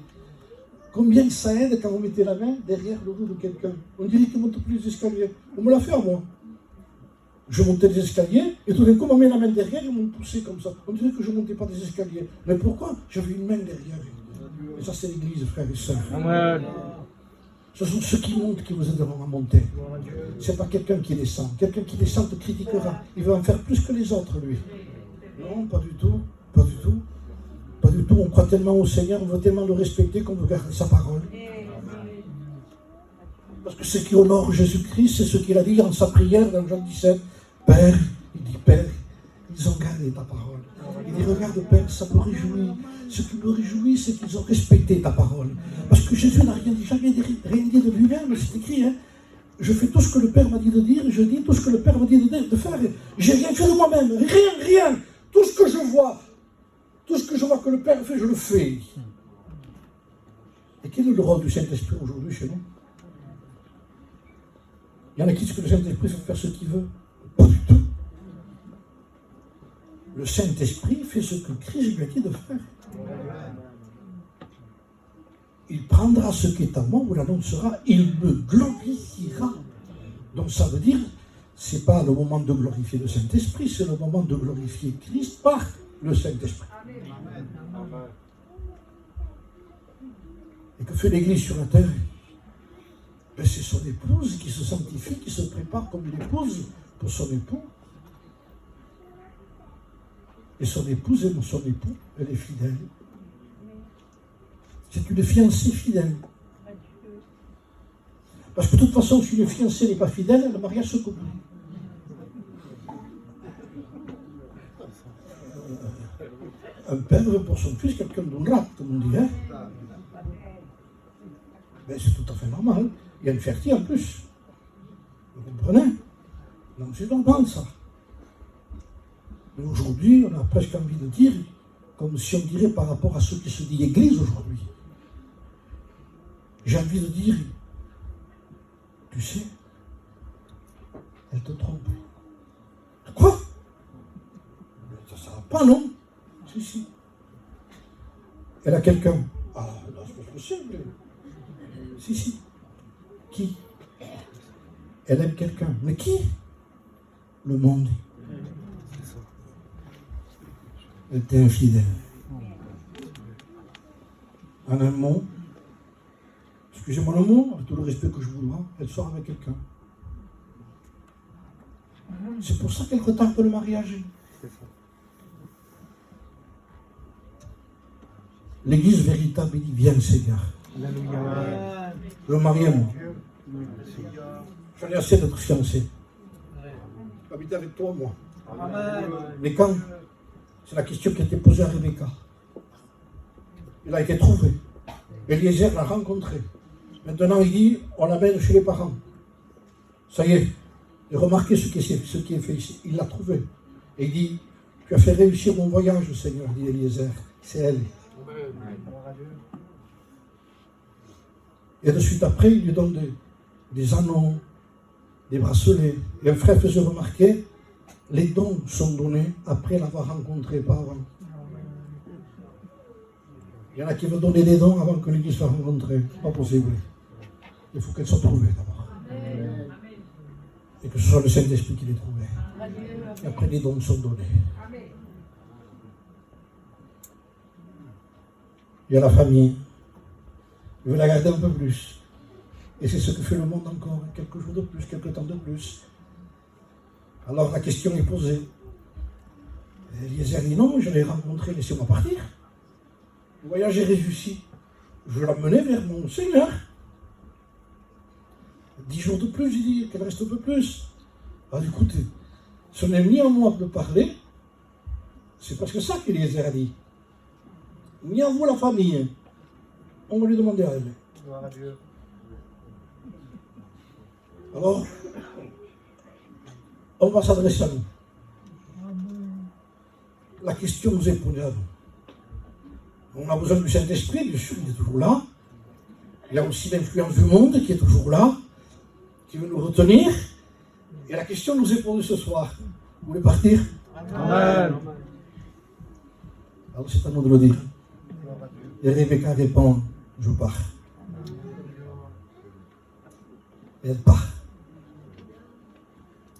Combien ça aide quand vous mettez la main derrière le dos de quelqu'un? On dirait qu'il ne monte plus les escaliers. On me l'a fait à moi. Je montais des escaliers, et tout d'un coup, on m'a mis la main derrière, et ils m'ont poussé comme ça. On dirait que je ne montais pas des escaliers. Mais pourquoi? J'avais une main derrière. Et ça, c'est l'église, frères et sœurs. Amen. Ce sont ceux qui montent qui vous aideront à monter. Ce n'est pas quelqu'un qui descend. Quelqu'un qui descend te critiquera. Il va en faire plus que les autres, lui. Non, pas du tout. Pas du tout. Pas du tout. On croit tellement au Seigneur, on veut tellement le respecter qu'on veut garder sa parole. Parce que ce qui honore Jésus-Christ, c'est ce qu'il a dit en sa prière dans Jean 17. Père, il dit Père, ils ont gardé ta parole. Il dit regarde Père, ça me réjouit. Ce qui me réjouit, c'est qu'ils ont respecté ta parole. Parce que Jésus n'a rien dit, jamais rien dit de lui-même, c'est écrit. Hein. Je fais tout ce que le Père m'a dit de dire, je dis tout ce que le Père m'a dit de faire. J'ai rien fait de moi-même, rien. Tout ce que je vois que le Père fait, je le fais. Et quel est le rôle du Saint-Esprit aujourd'hui chez nous? Il y en a qui disent que le Saint-Esprit fait faire ce qu'il veut. Pas du tout. Le Saint-Esprit fait ce que Christ lui a dit de faire. Il prendra ce qui est à moi, vous l'annoncera, il me glorifiera. Donc ça veut dire, ce n'est pas le moment de glorifier le Saint-Esprit, c'est le moment de glorifier Christ par le Saint-Esprit. Et que fait l'Église sur la terre? Ben, c'est son épouse qui se sanctifie, qui se prépare comme une épouse pour son époux. Et son épouse aime son époux, elle est fidèle. C'est une fiancée fidèle. Parce que de toute façon, si une fiancée n'est pas fidèle, le mariage se coupe. Un père veut pour son fils quelqu'un d'honnête, comme on dit. Hein? Ben, c'est tout à fait normal. Il y a une fierté en plus. Vous comprenez? Donc c'est normal ça. Mais aujourd'hui, on a presque envie de dire, comme si on dirait par rapport à ce qui se dit Église aujourd'hui. J'ai envie de dire, tu sais, elle te trompe. Quoi? Ça ne va pas, non? Si. Elle a quelqu'un. Ah, là, c'est pas possible. Si. Qui? Elle aime quelqu'un. Mais qui? Le monde. Elle était infidèle. En un mot, excusez-moi le mot, avec tout le respect que je vous dois, elle sort avec quelqu'un. C'est pour ça qu'elle retarde le mariage. L'Église véritable, il dit, viens Seigneur. Le mari est moi. J'en ai assez d'être fiancé. J'habite avec toi, moi. Mais quand c'est la question qui a été posée à Rebecca. Il a été trouvé. Eliezer l'a rencontré. Maintenant, il dit, on l'amène chez les parents. Ça y est. Et remarquez ce qui est fait ici. Il l'a trouvé. Et il dit, tu as fait réussir mon voyage, Seigneur, dit Eliezer. C'est elle. Et de suite après, il lui donne des anneaux, des bracelets. Et un frère faisait remarquer, les dons sont donnés après l'avoir rencontré, pas avant. Il y en a qui veulent donner des dons avant que l'Église soit rencontrée. C'est pas possible. Il faut qu'elle soit trouvée d'abord. Et que ce soit le Saint-Esprit qui les trouve. Et après, les dons sont donnés. Il y a la famille. Il veut la garder un peu plus. Et c'est ce que fait le monde encore. Quelques jours de plus, quelques temps de plus. Alors la question est posée. Eliezer dit non, je l'ai rencontré, laissez-moi partir. Le voyage est réussi. Je vais l'amener vers mon Seigneur. 10 jours de plus, il dit, qu'elle reste un peu plus. Alors écoutez, ce n'est ni à moi de parler, c'est parce que ça qu'Eliezer a dit. Ni à vous la famille. On va lui demander à elle. Gloire à Dieu. Alors, on va s'adresser à nous. La question nous est posée à nous. On a besoin du Saint-Esprit, bien sûr, il est toujours là. Il y a aussi l'influence du monde qui est toujours là, qui veut nous retenir. Et la question nous est posée ce soir. Vous voulez partir? Amen. Alors c'est à nous de le dire. Et Rebecca répond, je pars. Et elle part.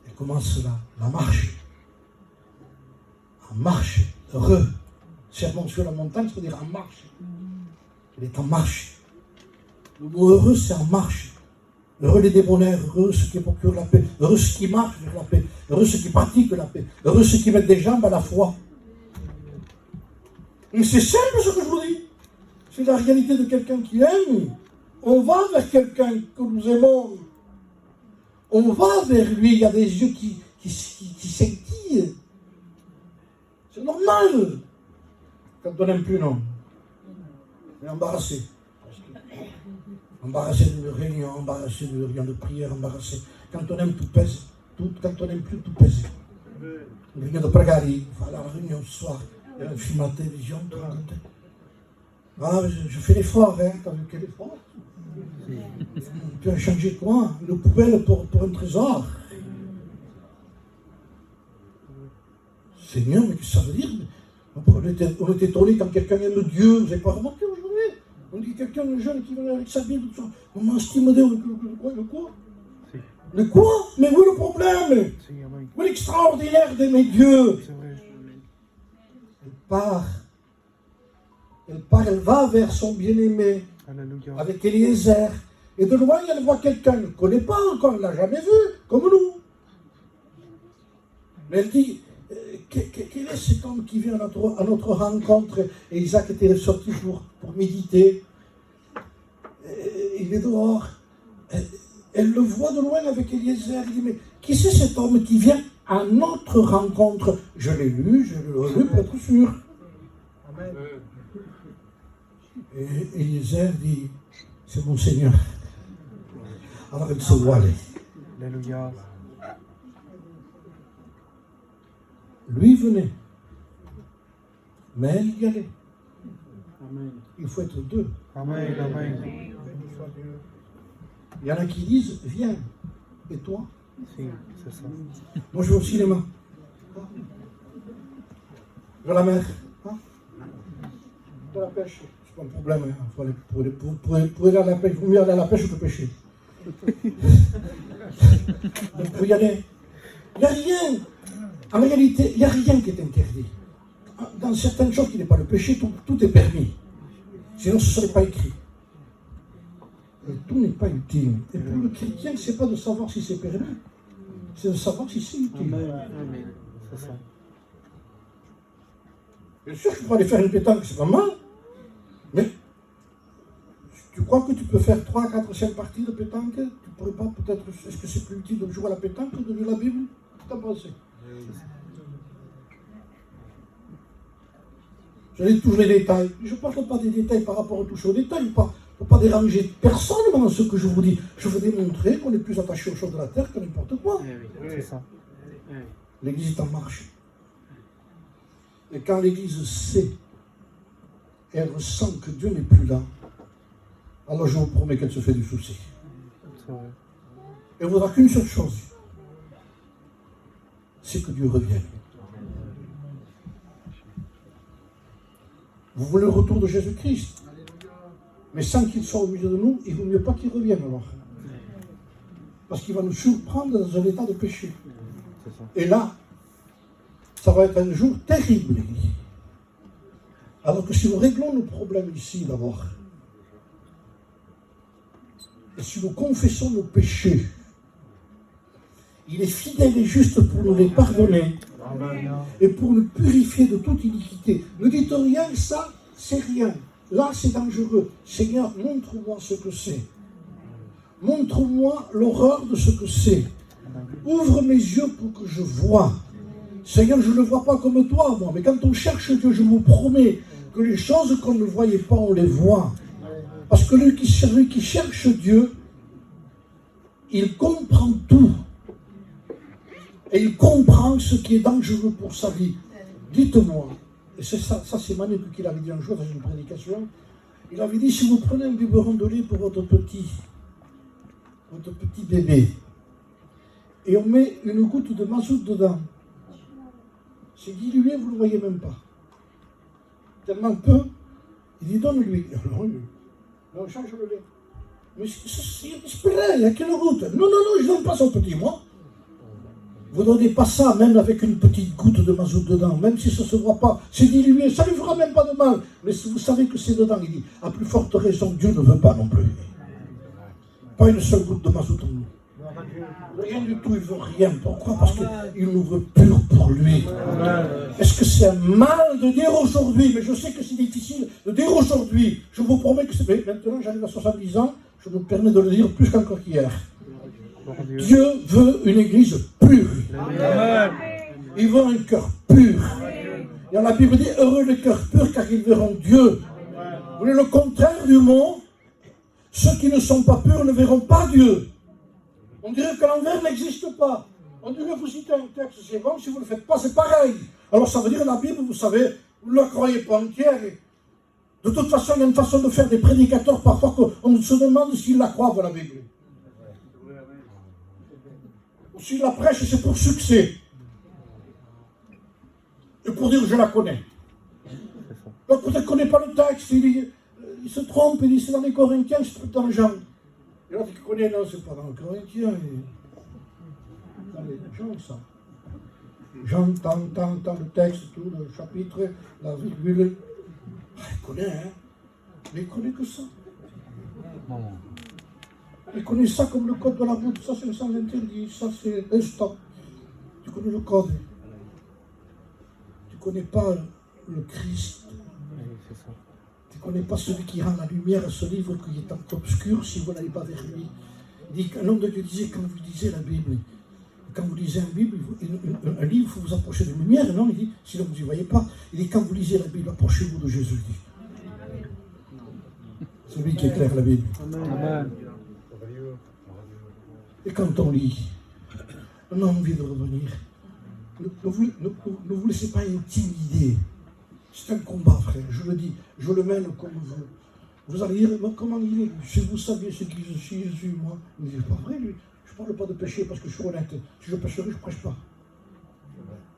Elle commence la marche. En marche, heureux. Sermon sur la montagne, ça veut dire en marche. Elle est en marche. Le mot heureux, c'est en marche. Heureux les débonnaires, heureux ceux qui procurent la paix, heureux ceux qui marchent vers la paix, heureux ceux qui pratiquent la paix, heureux ceux qui mettent des jambes à la foi. Mais c'est simple ce que je vous dis. C'est la réalité de quelqu'un qui aime. On va vers quelqu'un que nous aimons. On va vers lui, il y a des yeux qui scintillent. C'est normal. Quand on n'aime plus, non. On est embarrassé. Embarrassé d'une réunion, embarrassé d'une réunion de prière, embarrassé. Quand on aime, tout pèse. Quand on n'aime plus, tout pèse. Une réunion de pregari, voilà, la réunion ce soir. Il y a un film à la télévision, tout raconté. Ah, je fais l'effort, hein, t'as vu quel effort? Tu as changé quoi? Une poubelle pour un trésor. Seigneur, mais qu'est-ce que ça veut dire? On est étonné quand quelqu'un aime Dieu. Vous n'avez pas remarqué aujourd'hui? On dit quelqu'un de jeune qui vient avec sa Bible, tout ça. On estime Dieu, le quoi? Mais quoi? Mais où est le problème? Si, amen. Où est l'extraordinaire d'aimer Dieu? C'est vrai. Elle part. Elle va vers son bien-aimé, Alléluia. avec Eliezer. Et de loin, elle voit quelqu'un qu'elle ne connaît pas encore, elle ne l'a jamais vu, comme nous. Mais elle dit, quel est cet homme qui vient à notre rencontre? Et Isaac était sorti pour méditer. Il est dehors. Elle le voit de loin avec Eliezer. Elle dit, mais qui c'est cet homme qui vient à notre rencontre? Je l'ai lu, je l'ai relu pour être sûr. Amen. Et Eliezer dit, c'est mon Seigneur. Alors elle se voit aller. Alléluia. Lui venait, mais elle y allait. Amen. Il faut être deux. Amen. Amen. Il y en a qui disent, viens. Et toi? Si, c'est ça. Moi, je vais au cinéma. Je vais à la mer. De la pêche. C'est pas un problème. Hein. Faut aller, pour aller à la pêche, il vaut mieux aller à la pêche que pêcher. Donc, pour y aller. Il n'y a rien. En réalité, il n'y a rien qui est interdit. Dans certaines choses qui n'est pas le péché, tout est permis. Sinon, ce ne serait pas écrit. Mais tout n'est pas utile. Et pour le chrétien, ce n'est pas de savoir si c'est permis, c'est de savoir si c'est utile. Amen. C'est ça. Bien sûr, tu peux aller faire une pétanque, c'est pas mal. Mais tu crois que tu peux faire 3, 4, 5 parties de pétanque? Tu pourrais pas peut-être. Est-ce que c'est plus utile de jouer à la pétanque que de lire la Bible? Qu'est-ce que tu as pensé? Je dis toujours les détails. Je ne parle pas des détails par rapport à toucher aux détails. Il ne faut pas déranger personne dans ce que je vous dis. Je veux démontrer qu'on est plus attaché aux choses de la terre que n'importe quoi. C'est ça. L'Église est en marche. Et quand l'Église sait, elle ressent que Dieu n'est plus là, alors je vous promets qu'elle se fait du souci. C'est vrai. Elle ne voudra qu'une seule chose, c'est que Dieu revienne. Vous voulez le retour de Jésus-Christ, mais sans qu'il soit au milieu de nous, il vaut mieux pas qu'il revienne alors. Parce qu'il va nous surprendre dans un état de péché. C'est ça. Et là, ça va être un jour terrible. Alors que si nous réglons nos problèmes ici d'abord, et si nous confessons nos péchés, il est fidèle et juste pour nous les pardonner et pour nous purifier de toute iniquité. Ne dites rien, ça, c'est rien. Là, c'est dangereux. Seigneur, montre-moi ce que c'est. Montre-moi l'horreur de ce que c'est. Ouvre mes yeux pour que je voie. Seigneur, je ne le vois pas comme toi, moi, mais quand on cherche Dieu, je vous promets que les choses qu'on ne voyait pas, on les voit. Parce que lui qui cherche Dieu, il comprend tout. Et il comprend ce qui est dangereux pour sa vie. Dites-moi, et c'est ça c'est Manu qui l'avait dit un jour dans une prédication, il avait dit, si vous prenez un biberon de lait pour votre petit bébé, et on met une goutte de mazout dedans, c'est dilué, vous ne le voyez même pas. Tellement peu, il dit, donne-lui. Non, change le lait. Mais c'est pareil, il y a quelle goutte? Non, je ne donne pas son petit, moi. Vous ne donnez pas ça, même avec une petite goutte de mazout dedans, même si ça ne se voit pas, c'est dilué, ça ne lui fera même pas de mal. Mais si vous savez que c'est dedans, il dit, à plus forte raison, Dieu ne veut pas non plus. Pas une seule goutte de mazout en nous. Rien du tout, il ne veut rien. Pourquoi? Parce qu'il nous veut pur pour lui. Est-ce que c'est un mal de dire aujourd'hui? Mais je sais que c'est difficile de dire aujourd'hui. Je vous promets que c'est... Mais maintenant, j'arrive à 70 ans, je me permets de le dire plus qu'encore qu'hier. Dieu veut une église pure. Amen. Il veut un cœur pur. Et la Bible dit, heureux les cœurs purs car ils verront Dieu. Vous voulez le contraire du mot? Ceux qui ne sont pas purs ne verront pas Dieu. On dirait que l'envers n'existe pas. On dirait que vous citez un texte, c'est bon, si vous ne le faites pas, c'est pareil. Alors ça veut dire la Bible, vous savez, vous ne la croyez pas entière. De toute façon, il y a une façon de faire des prédicateurs parfois qu'on se demande s'ils la croient, la Bible. Ou s'ils la prêchent, c'est pour succès. Et pour dire je la connais. Donc peut-être qu'on ne connaît pas le texte, il se trompe, il dit c'est dans les Corinthiens, c'est dans Jean. Et l'autre qui connaît, non, c'est pas dans les Corinthiens. dans les gens, ça. J'entends le texte, tout le chapitre, la virgule. Ah, il connaît, hein. Mais il connaît que ça. Il connaît ça comme le code de la route. Ça, c'est le sens interdit. Ça, c'est un stop. Tu connais le code. Tu ne connais pas le Christ. Tu ne connais pas celui qui rend la lumière à ce livre qui est obscur si vous n'allez pas vers lui. Il dit qu'un homme de Dieu disait, quand vous lisez la Bible, quand vous lisez un livre, il faut vous approcher de la lumière. Non, il dit, sinon vous n'y voyez pas. Il dit, quand vous lisez la Bible, approchez-vous de Jésus. Il dit. C'est lui qui éclaire la Bible. Amen. Et quand on lit, on a envie de revenir. Ne vous laissez pas intimider. C'est un combat, frère. Je le dis, je le mène comme vous. Vous allez dire, comment il est? Si vous saviez ce qui je suis, moi. Il dit, c'est pas vrai, lui. Je ne parle pas de péché parce que je suis honnête. Si je pécherai, je ne prêche pas.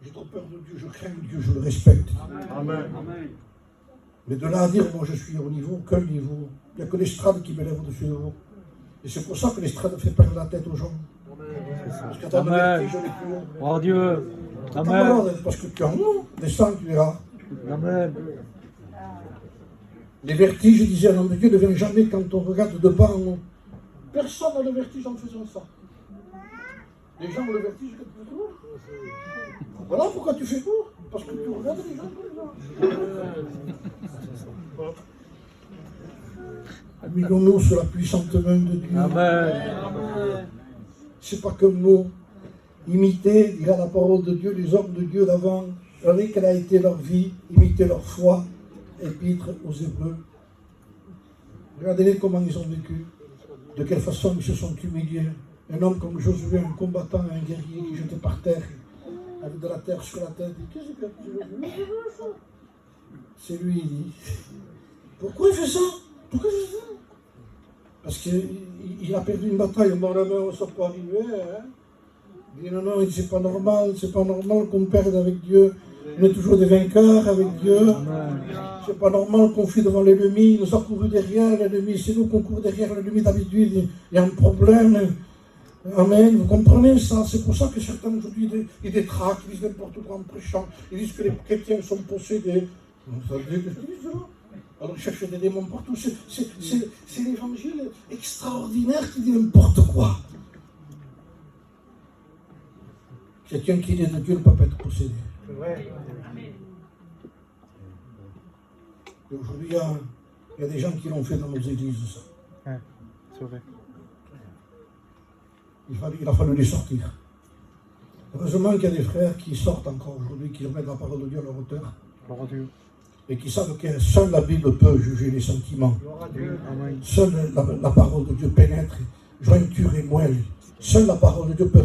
J'ai trop peur de Dieu, je crains Dieu, je le respecte. Amen. Mais de là à dire, moi je suis au niveau, quel niveau? Il n'y a que l'estrade qui m'élève au-dessus de vous. Et c'est pour ça que l'estrade fait perdre la tête aux gens. Parce qu'à ton vertige, je n'ai plus haut. Oh Dieu. T'as Amen. pas le droit, parce que tu es en haut, descends, tu verras. Amen. Les vertiges, je disais, un homme de Dieu ne vient jamais quand on regarde de bas en haut. Personne n'a le vertige en faisant ça. Les gens ont le vertige quand tu fais court. Voilà pourquoi tu fais court. Parce que tu regardes les gens. Appuyons-nous sur la puissante main de Dieu. Amen. C'est pas qu'un mot. Imiter, il y a la parole de Dieu, les hommes de Dieu d'avant. Regardez quelle a été leur vie, imiter leur foi. Épître aux Hébreux. Regardez-les comment ils ont vécu. De quelle façon ils se sont humiliés. Un homme comme Josué, un combattant, un guerrier qui jetait par terre, avec de la terre sur la tête. Qu'est-ce que c'est? C'est lui, il dit. Pourquoi il fait ça? Pourquoi il fait ça? Parce qu'il a perdu une bataille. Bon, la main, ça peut arriver. Hein? Il dit non, c'est pas normal qu'on perde avec Dieu. On est toujours des vainqueurs avec Dieu. C'est pas normal qu'on fuit devant l'ennemi. Il nous a couru derrière l'ennemi. C'est nous qu'on court derrière l'ennemi d'habitude. Il y a un problème. Amen. Vous comprenez ça? C'est pour ça que certains aujourd'hui, ils détraquent, ils disent n'importe quoi en prêchant. Ils disent que les chrétiens sont possédés. Vous savez qu'est-ce qu'ils disent là? Alors ils cherchent des démons partout. C'est l'évangile extraordinaire qui dit n'importe quoi. Quelqu'un qui est de Dieu ne peut pas être possédé. C'est vrai. Et aujourd'hui, il y a des gens qui l'ont fait dans nos églises, ça. Ouais, c'est vrai. Il a fallu les sortir. Heureusement qu'il y a des frères qui sortent encore aujourd'hui, qui remettent la parole de Dieu à leur hauteur. Gloire à Dieu. Et qui savent que seule la Bible peut juger les sentiments. Amen. Seule la parole de Dieu pénètre, jointure et moelle. Seule la parole de Dieu peut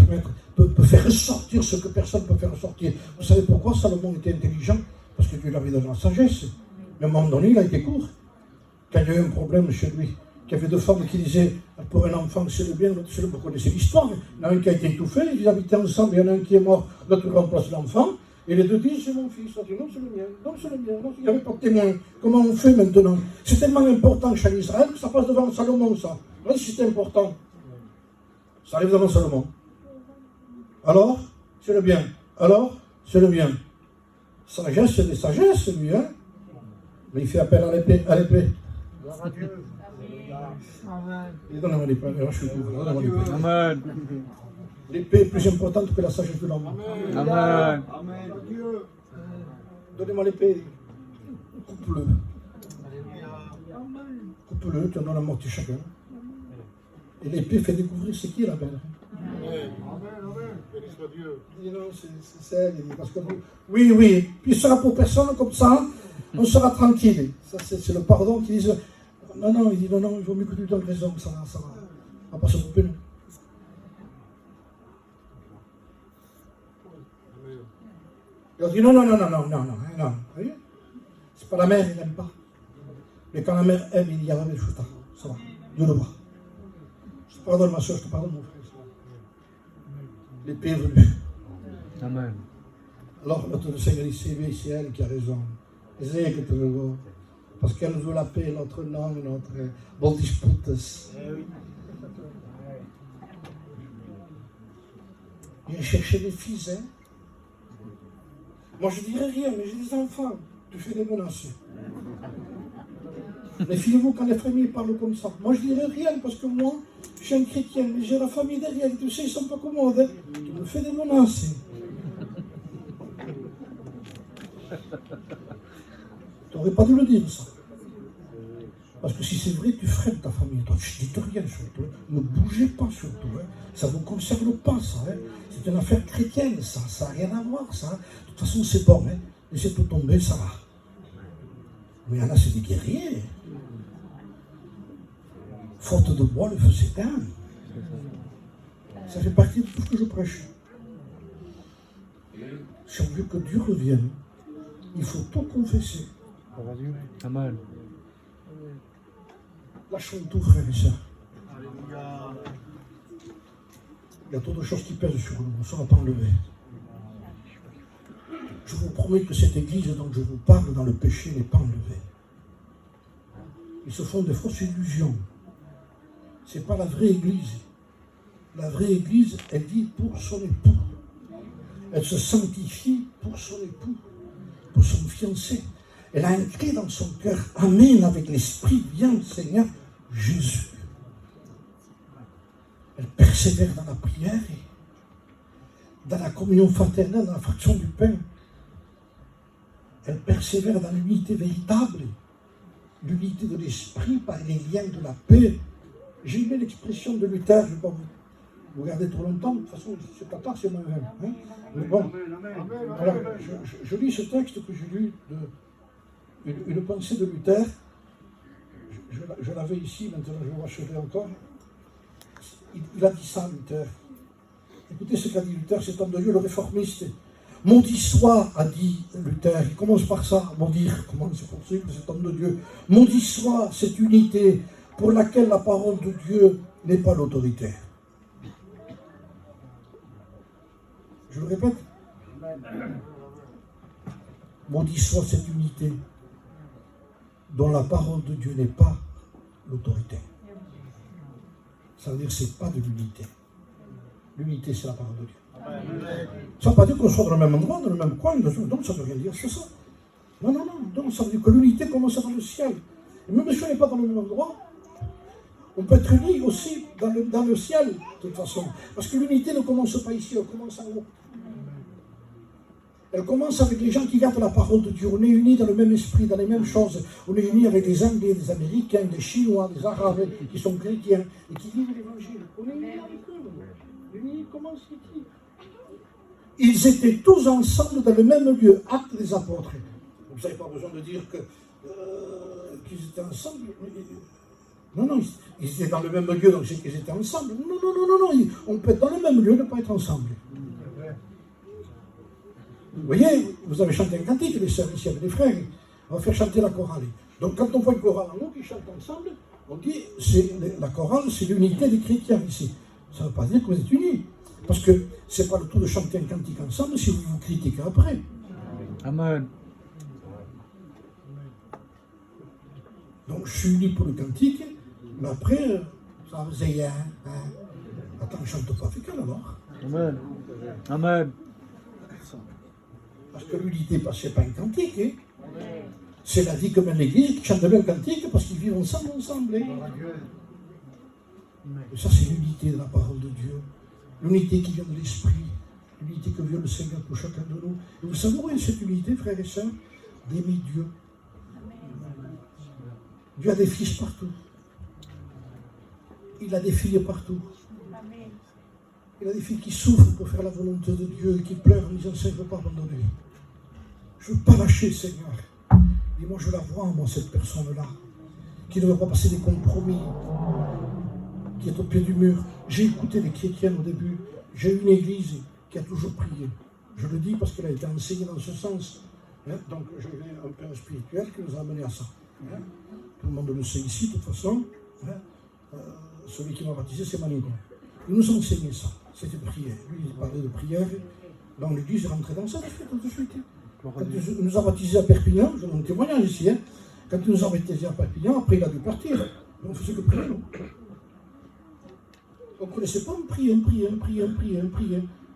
faire ressortir ce que personne ne peut faire ressortir. Vous savez pourquoi Salomon était intelligent? Parce que Dieu lui avait donné la sagesse. Mais à un moment donné, il a été court. Quand il y a eu un problème chez lui, qu'il y avait deux femmes qui disaient pour un enfant c'est le bien, l'autre c'est le bien. Vous connaissez l'histoire. Il y en a un qui a été étouffé, ils habitaient ensemble, il y en a un qui est mort, l'autre remplace l'enfant. Et les deux disent c'est mon fils. L'autre dit non, c'est le mien. Non, c'est le mien. Non, il n'y avait pas de témoin. Comment on fait maintenant? C'est tellement important chez Israël que ça passe devant Salomon, ça. Là, c'est important. Ça arrive devant Salomon. Alors, c'est le bien. Alors, c'est le bien. Sagesse, c'est des sagesses, lui, hein. Mais il fait appel à l'épée. À l'épée. Gloire à Dieu. Il donne à l'épée. Je suis tout. Donne-moi l'épée. Amen. L'épée est plus importante que la sagesse de l'homme. Amen. Amen. Donnez-moi l'épée. Coupe-le. Coupe-le, tu en donnes la moitié chacun. Et l'épée fait découvrir c'est qui la belle. Amen. Béni soit Dieu. Il dit non, c'est elle. Il dit parce que oui. Puis il sera pour personne comme ça, on sera tranquille. Ça, c'est le pardon qui dit non, il dit non, il vaut mieux que tu donnes raison, ça va. On va pas se couper, non. Il a dit non. Vous voyez? C'est pas la mère, il n'aime pas. Mais quand la mère aime, il y a la chouta. Ça va. Dieu le voit. Je te pardonne ma soeur, je te pardonne mon frère. L'épée est venue. Amen. Alors notre Seigneur dit c'est elle qui a raison. C'est que tu veux voir. Parce qu'elle veut la paix, notre nom, notre bon disputes. Viens chercher les fils, hein. Moi, je dirais rien, mais j'ai des enfants. Tu fais des menaces. Méfiez-vous quand les familles parlent comme ça. Moi, je dirais rien parce que moi, je suis un chrétien, mais j'ai la famille derrière. Tu sais, ils sont pas commodes. Hein. Tu me fais des menaces. Tu n'aurais pas dû le dire, ça. Parce que si c'est vrai, tu freines ta famille. Toi, je ne dis rien surtout. Ne bougez pas surtout. Hein. Ça ne vous concerne pas, ça. Hein. C'est une affaire chrétienne, ça. Ça n'a rien à voir, ça. De toute façon, c'est bon. Hein. Laissez tout tomber, ça va. Mais il y en a, c'est des guerriers. Faute de bois, le feu s'éteint. Ça fait partie de tout ce que je prêche. Si on veut que Dieu revienne, il faut tout confesser. Amen. Lâchons tout, frères et sœurs. Il y a trop de choses qui pèsent sur nous, on ne sera pas enlevé. Je vous promets que cette église dont je vous parle dans le péché n'est pas enlevée. Ils se font de fausses illusions. Ce n'est pas la vraie église. La vraie église, elle vit pour son époux. Elle se sanctifie pour son époux, pour son fiancé. Elle a un cri dans son cœur. Amen, avec l'esprit, viens, Seigneur Jésus. Elle persévère dans la prière, dans la communion fraternelle, dans la fraction du pain. Elle persévère dans l'unité véritable, l'unité de l'esprit par les liens de la paix. J'ai aimé l'expression de Luther, je ne vais pas vous garder trop longtemps, de toute façon, c'est pas tard, c'est moi-même. Hein. Mais bon, alors, je lis ce texte que j'ai lu, une pensée de Luther. Je l'avais ici, maintenant je le racheterai encore. Il a dit ça, Luther. Écoutez ce qu'a dit Luther, cet homme de Dieu, le réformiste. Maudit soit, a dit Luther, il commence par ça, maudire, comment c'est possible, cet homme de Dieu. Maudit soit cette unité pour laquelle la parole de Dieu n'est pas l'autorité. Je le répète. Maudit soit cette unité dont la parole de Dieu n'est pas l'autorité. Ça veut dire que ce n'est pas de l'unité. L'unité, c'est la parole de Dieu. Ça ne veut pas dire qu'on soit dans le même endroit, dans le même coin, donc ça ne veut rien dire, c'est ça. Non, donc ça veut dire que l'unité commence dans le ciel. Et même si on n'est pas dans le même endroit, on peut être unis aussi dans le ciel, de toute façon. Parce que l'unité ne commence pas ici, elle commence en haut. Elle commence avec les gens qui gardent la parole de Dieu. On est unis dans le même esprit, dans les mêmes choses. On est unis avec les Anglais, les Américains, les Chinois, les Arabes, qui sont chrétiens et qui vivent l'évangile. On est unis avec eux. L'unité commence ici. Ils étaient tous ensemble dans le même lieu, Actes des Apôtres. Vous n'avez pas besoin de dire qu'ils étaient ensemble. Non, ils étaient dans le même lieu, donc c'est qu'ils étaient ensemble. Non, on peut être dans le même lieu, ne pas être ensemble. Vous voyez, vous avez chanté un cantique, les sœurs ici avec les frères, on va faire chanter la chorale. Donc quand on voit une chorale en haut qui chante ensemble, on dit, la chorale, c'est l'unité des chrétiens ici. Ça ne veut pas dire que vous êtes unis. Parce que ce n'est pas le tout de chanter un cantique ensemble si vous vous critiquez après. Amen. Donc je suis uni pour le cantique, mais après, ça faisait rien. Attends, je ne chante pas avec elle alors. Amen. Amen. Parce que l'unité, ce n'est pas un cantique. Hein. C'est la vie comme une église qui chante le même cantique parce qu'ils vivent ensemble. Hein. Et ça, c'est l'unité de la parole de Dieu. L'unité qui vient de l'esprit. L'unité que veut le Seigneur pour chacun de nous. Et vous savourez cette unité, frères et sœurs, d'aimer Dieu. Dieu a des fils partout. Il a des filles partout. Il a des filles qui souffrent pour faire la volonté de Dieu et qui pleurent en disant, Seigneur, je ne veux pas abandonner. Je ne veux pas lâcher, Seigneur. Et moi, je la vois, moi, cette personne-là, qui ne veut pas passer des compromis, qui est au pied du mur. J'ai écouté les chrétiens au début. J'ai une église qui a toujours prié. Je le dis parce qu'elle a été enseignée dans ce sens. Hein? Donc, j'ai un père spirituel qui nous a amené à ça. Hein? Tout le monde le sait ici, de toute façon. Hein? Celui qui m'a baptisé, c'est Manico. Il nous a enseigné ça. C'était prière. Lui, il parlait de prière. Dans l'église, il rentrait dans ça tout de suite. Quand il nous a baptisés à Perpignan, je donne un témoignage ici. Hein? Quand il nous a baptisés à Perpignan, après, il a dû partir. On ne faisait que prier, non? On ne connaissait pas, on priait.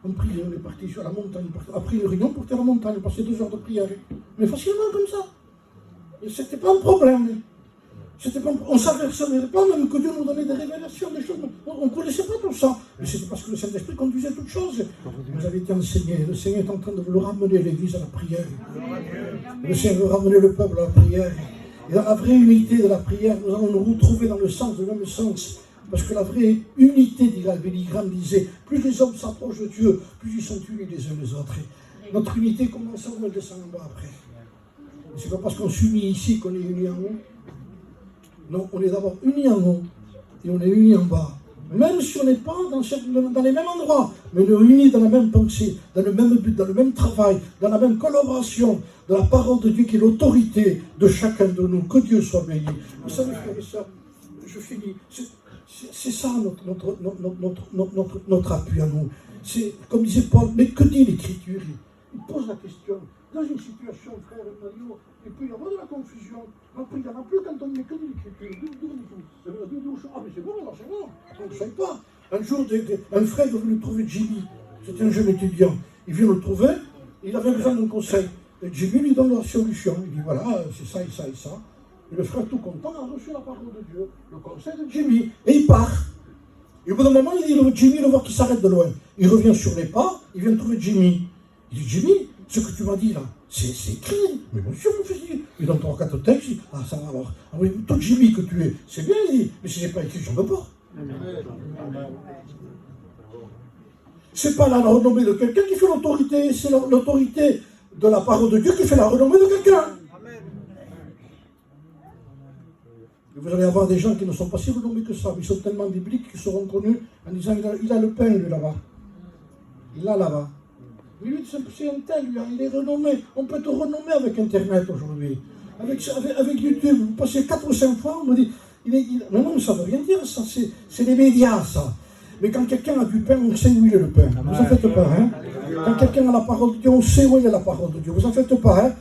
On prie, on est parti sur la montagne. Après une réunion, on partait à la montagne, on passait 2 heures de prière. Mais facilement comme ça. Et c'était pas un problème. On ne s'apercevait pas même que Dieu nous donnait des révélations, des choses. On ne connaissait pas tout ça. Mais c'était parce que le Saint-Esprit conduisait toutes choses. Vous avez été enseigné. Le Seigneur est en train de vous ramener l'Église à la prière. Le Seigneur veut ramener le peuple à la prière. Et dans la vraie unité de la prière, nous allons nous retrouver dans le même sens. Parce que la vraie unité, Billy Graham disait, plus les hommes s'approchent de Dieu, plus ils sont unis les uns les autres. Et notre unité commence en haut et descend en bas après. Et c'est pas parce qu'on s'unit ici qu'on est unis en haut. Non, on est d'abord unis en haut et on est unis en bas. Même si on n'est pas dans les mêmes endroits, mais on est unis dans la même pensée, dans le même but, dans le même travail, dans la même collaboration, dans la parole de Dieu qui est l'autorité de chacun de nous. Que Dieu soit béni. Vous savez, frères et sœurs, je finis. C'est ça notre appui à nous. C'est, comme disait Paul, mais que dit l'Écriture? Il pose la question. Dans une situation, frère Mario, il peut y avoir de la confusion. Après, il n'y en a plus quand on dit que dit l'Écriture. Ah, mais c'est bon, alors c'est bon. On ne sait pas. Un jour, un frère est venu trouver Jimmy. C'était un jeune étudiant. Il vient le trouver, il avait besoin d'un conseil. Et Jimmy lui donne la solution. Il dit voilà, c'est ça et ça et ça. Et le frère, tout content, a reçu la parole de Dieu, le conseil de Jimmy, et il part. Et au bout d'un moment, il dit Jimmy, le voit qui s'arrête de loin. Il revient sur les pas, il vient trouver Jimmy. Il dit Jimmy, ce que tu m'as dit là, c'est écrit. Mais monsieur, mon fils, il donne 3-4 textes. Ah, ça va alors. Ah oui, toi, Jimmy que tu es, c'est bien, il dit, mais si c'est pas écrit, j'en veux pas. C'est pas la renommée de quelqu'un qui fait l'autorité, c'est l'autorité de la parole de Dieu qui fait la renommée de quelqu'un. Et vous allez avoir des gens qui ne sont pas si renommés que ça, mais ils sont tellement bibliques qu'ils seront connus en disant il a le pain, lui, là-bas. Il l'a là-bas. Mais lui, c'est un tel, lui, il est renommé. On peut te renommer avec Internet aujourd'hui. Avec YouTube, vous passez 4 ou 5 fois, on me dit non, ça ne veut rien dire, ça, c'est les médias, ça. Mais quand quelqu'un a du pain, on sait où il est le pain. Vous en faites pas, hein. Quand quelqu'un a la parole de Dieu, on sait où il est la parole de Dieu. Vous en faites pas, hein.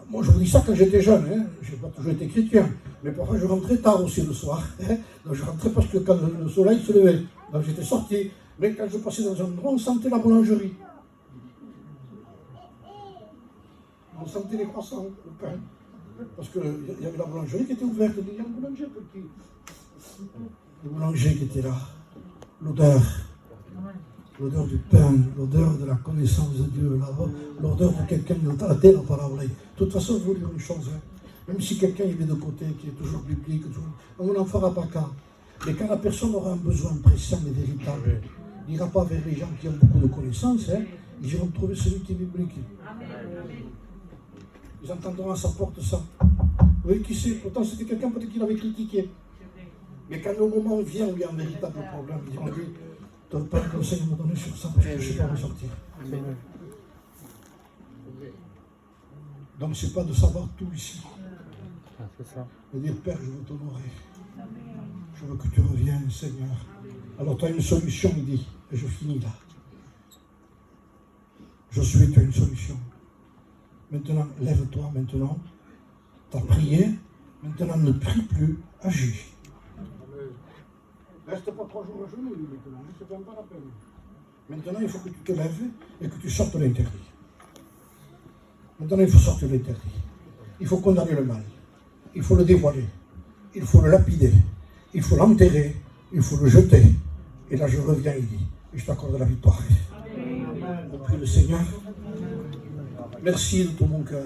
Moi, je vous dis ça quand j'étais jeune, hein. Je n'ai pas toujours été chrétien. Mais parfois, je rentrais tard aussi le soir. Hein. Donc, je rentrais parce que quand le soleil se levait. Donc, j'étais sorti. Mais quand je passais dans un endroit, on sentait la boulangerie. On sentait les croissants, le pain. Parce qu'il y avait la boulangerie qui était ouverte. Il y a un boulanger petit. Le boulanger qui était là. L'odeur du pain, l'odeur de la connaissance de Dieu, l'odeur de quelqu'un qui a la parole. De toute façon, je vous dire une chose, hein. Même si quelqu'un est de côté, qui est toujours biblique, on n'en fera pas cas. Mais quand la personne aura un besoin pressant et véritable, il n'ira pas vers les gens qui ont beaucoup de connaissances, hein. Ils iront trouver celui qui est biblique. Ils entendront à sa porte ça. Vous voyez qui c'est? Pourtant c'était quelqu'un peut-être qui l'avait critiqué. Mais quand le moment vient où il y a un véritable problème, ils diront lui, tu n'as pas un conseil à me donner sur ça parce que je ne sais pas ressortir. Donc c'est pas de savoir tout ici. C'est ça. De dire Père, je veux t'honorer. Je veux que tu reviennes, Seigneur. Alors tu as une solution, il dit, et je finis là. Josué, tu as une solution. Maintenant, lève-toi, maintenant. Tu as prié, maintenant ne prie plus, agis. Reste pas 3 jours à genoux, lui, maintenant, c'est même pas la peine. Maintenant, il faut que tu te lèves et que tu sortes de l'interdit. Maintenant, il faut sortir de l'interdit. Il faut condamner le mal. Il faut le dévoiler. Il faut le lapider. Il faut l'enterrer. Il faut le jeter. Et là, je reviens, il dit, et je t'accorde la victoire. On prie le Seigneur. Merci de tout mon cœur.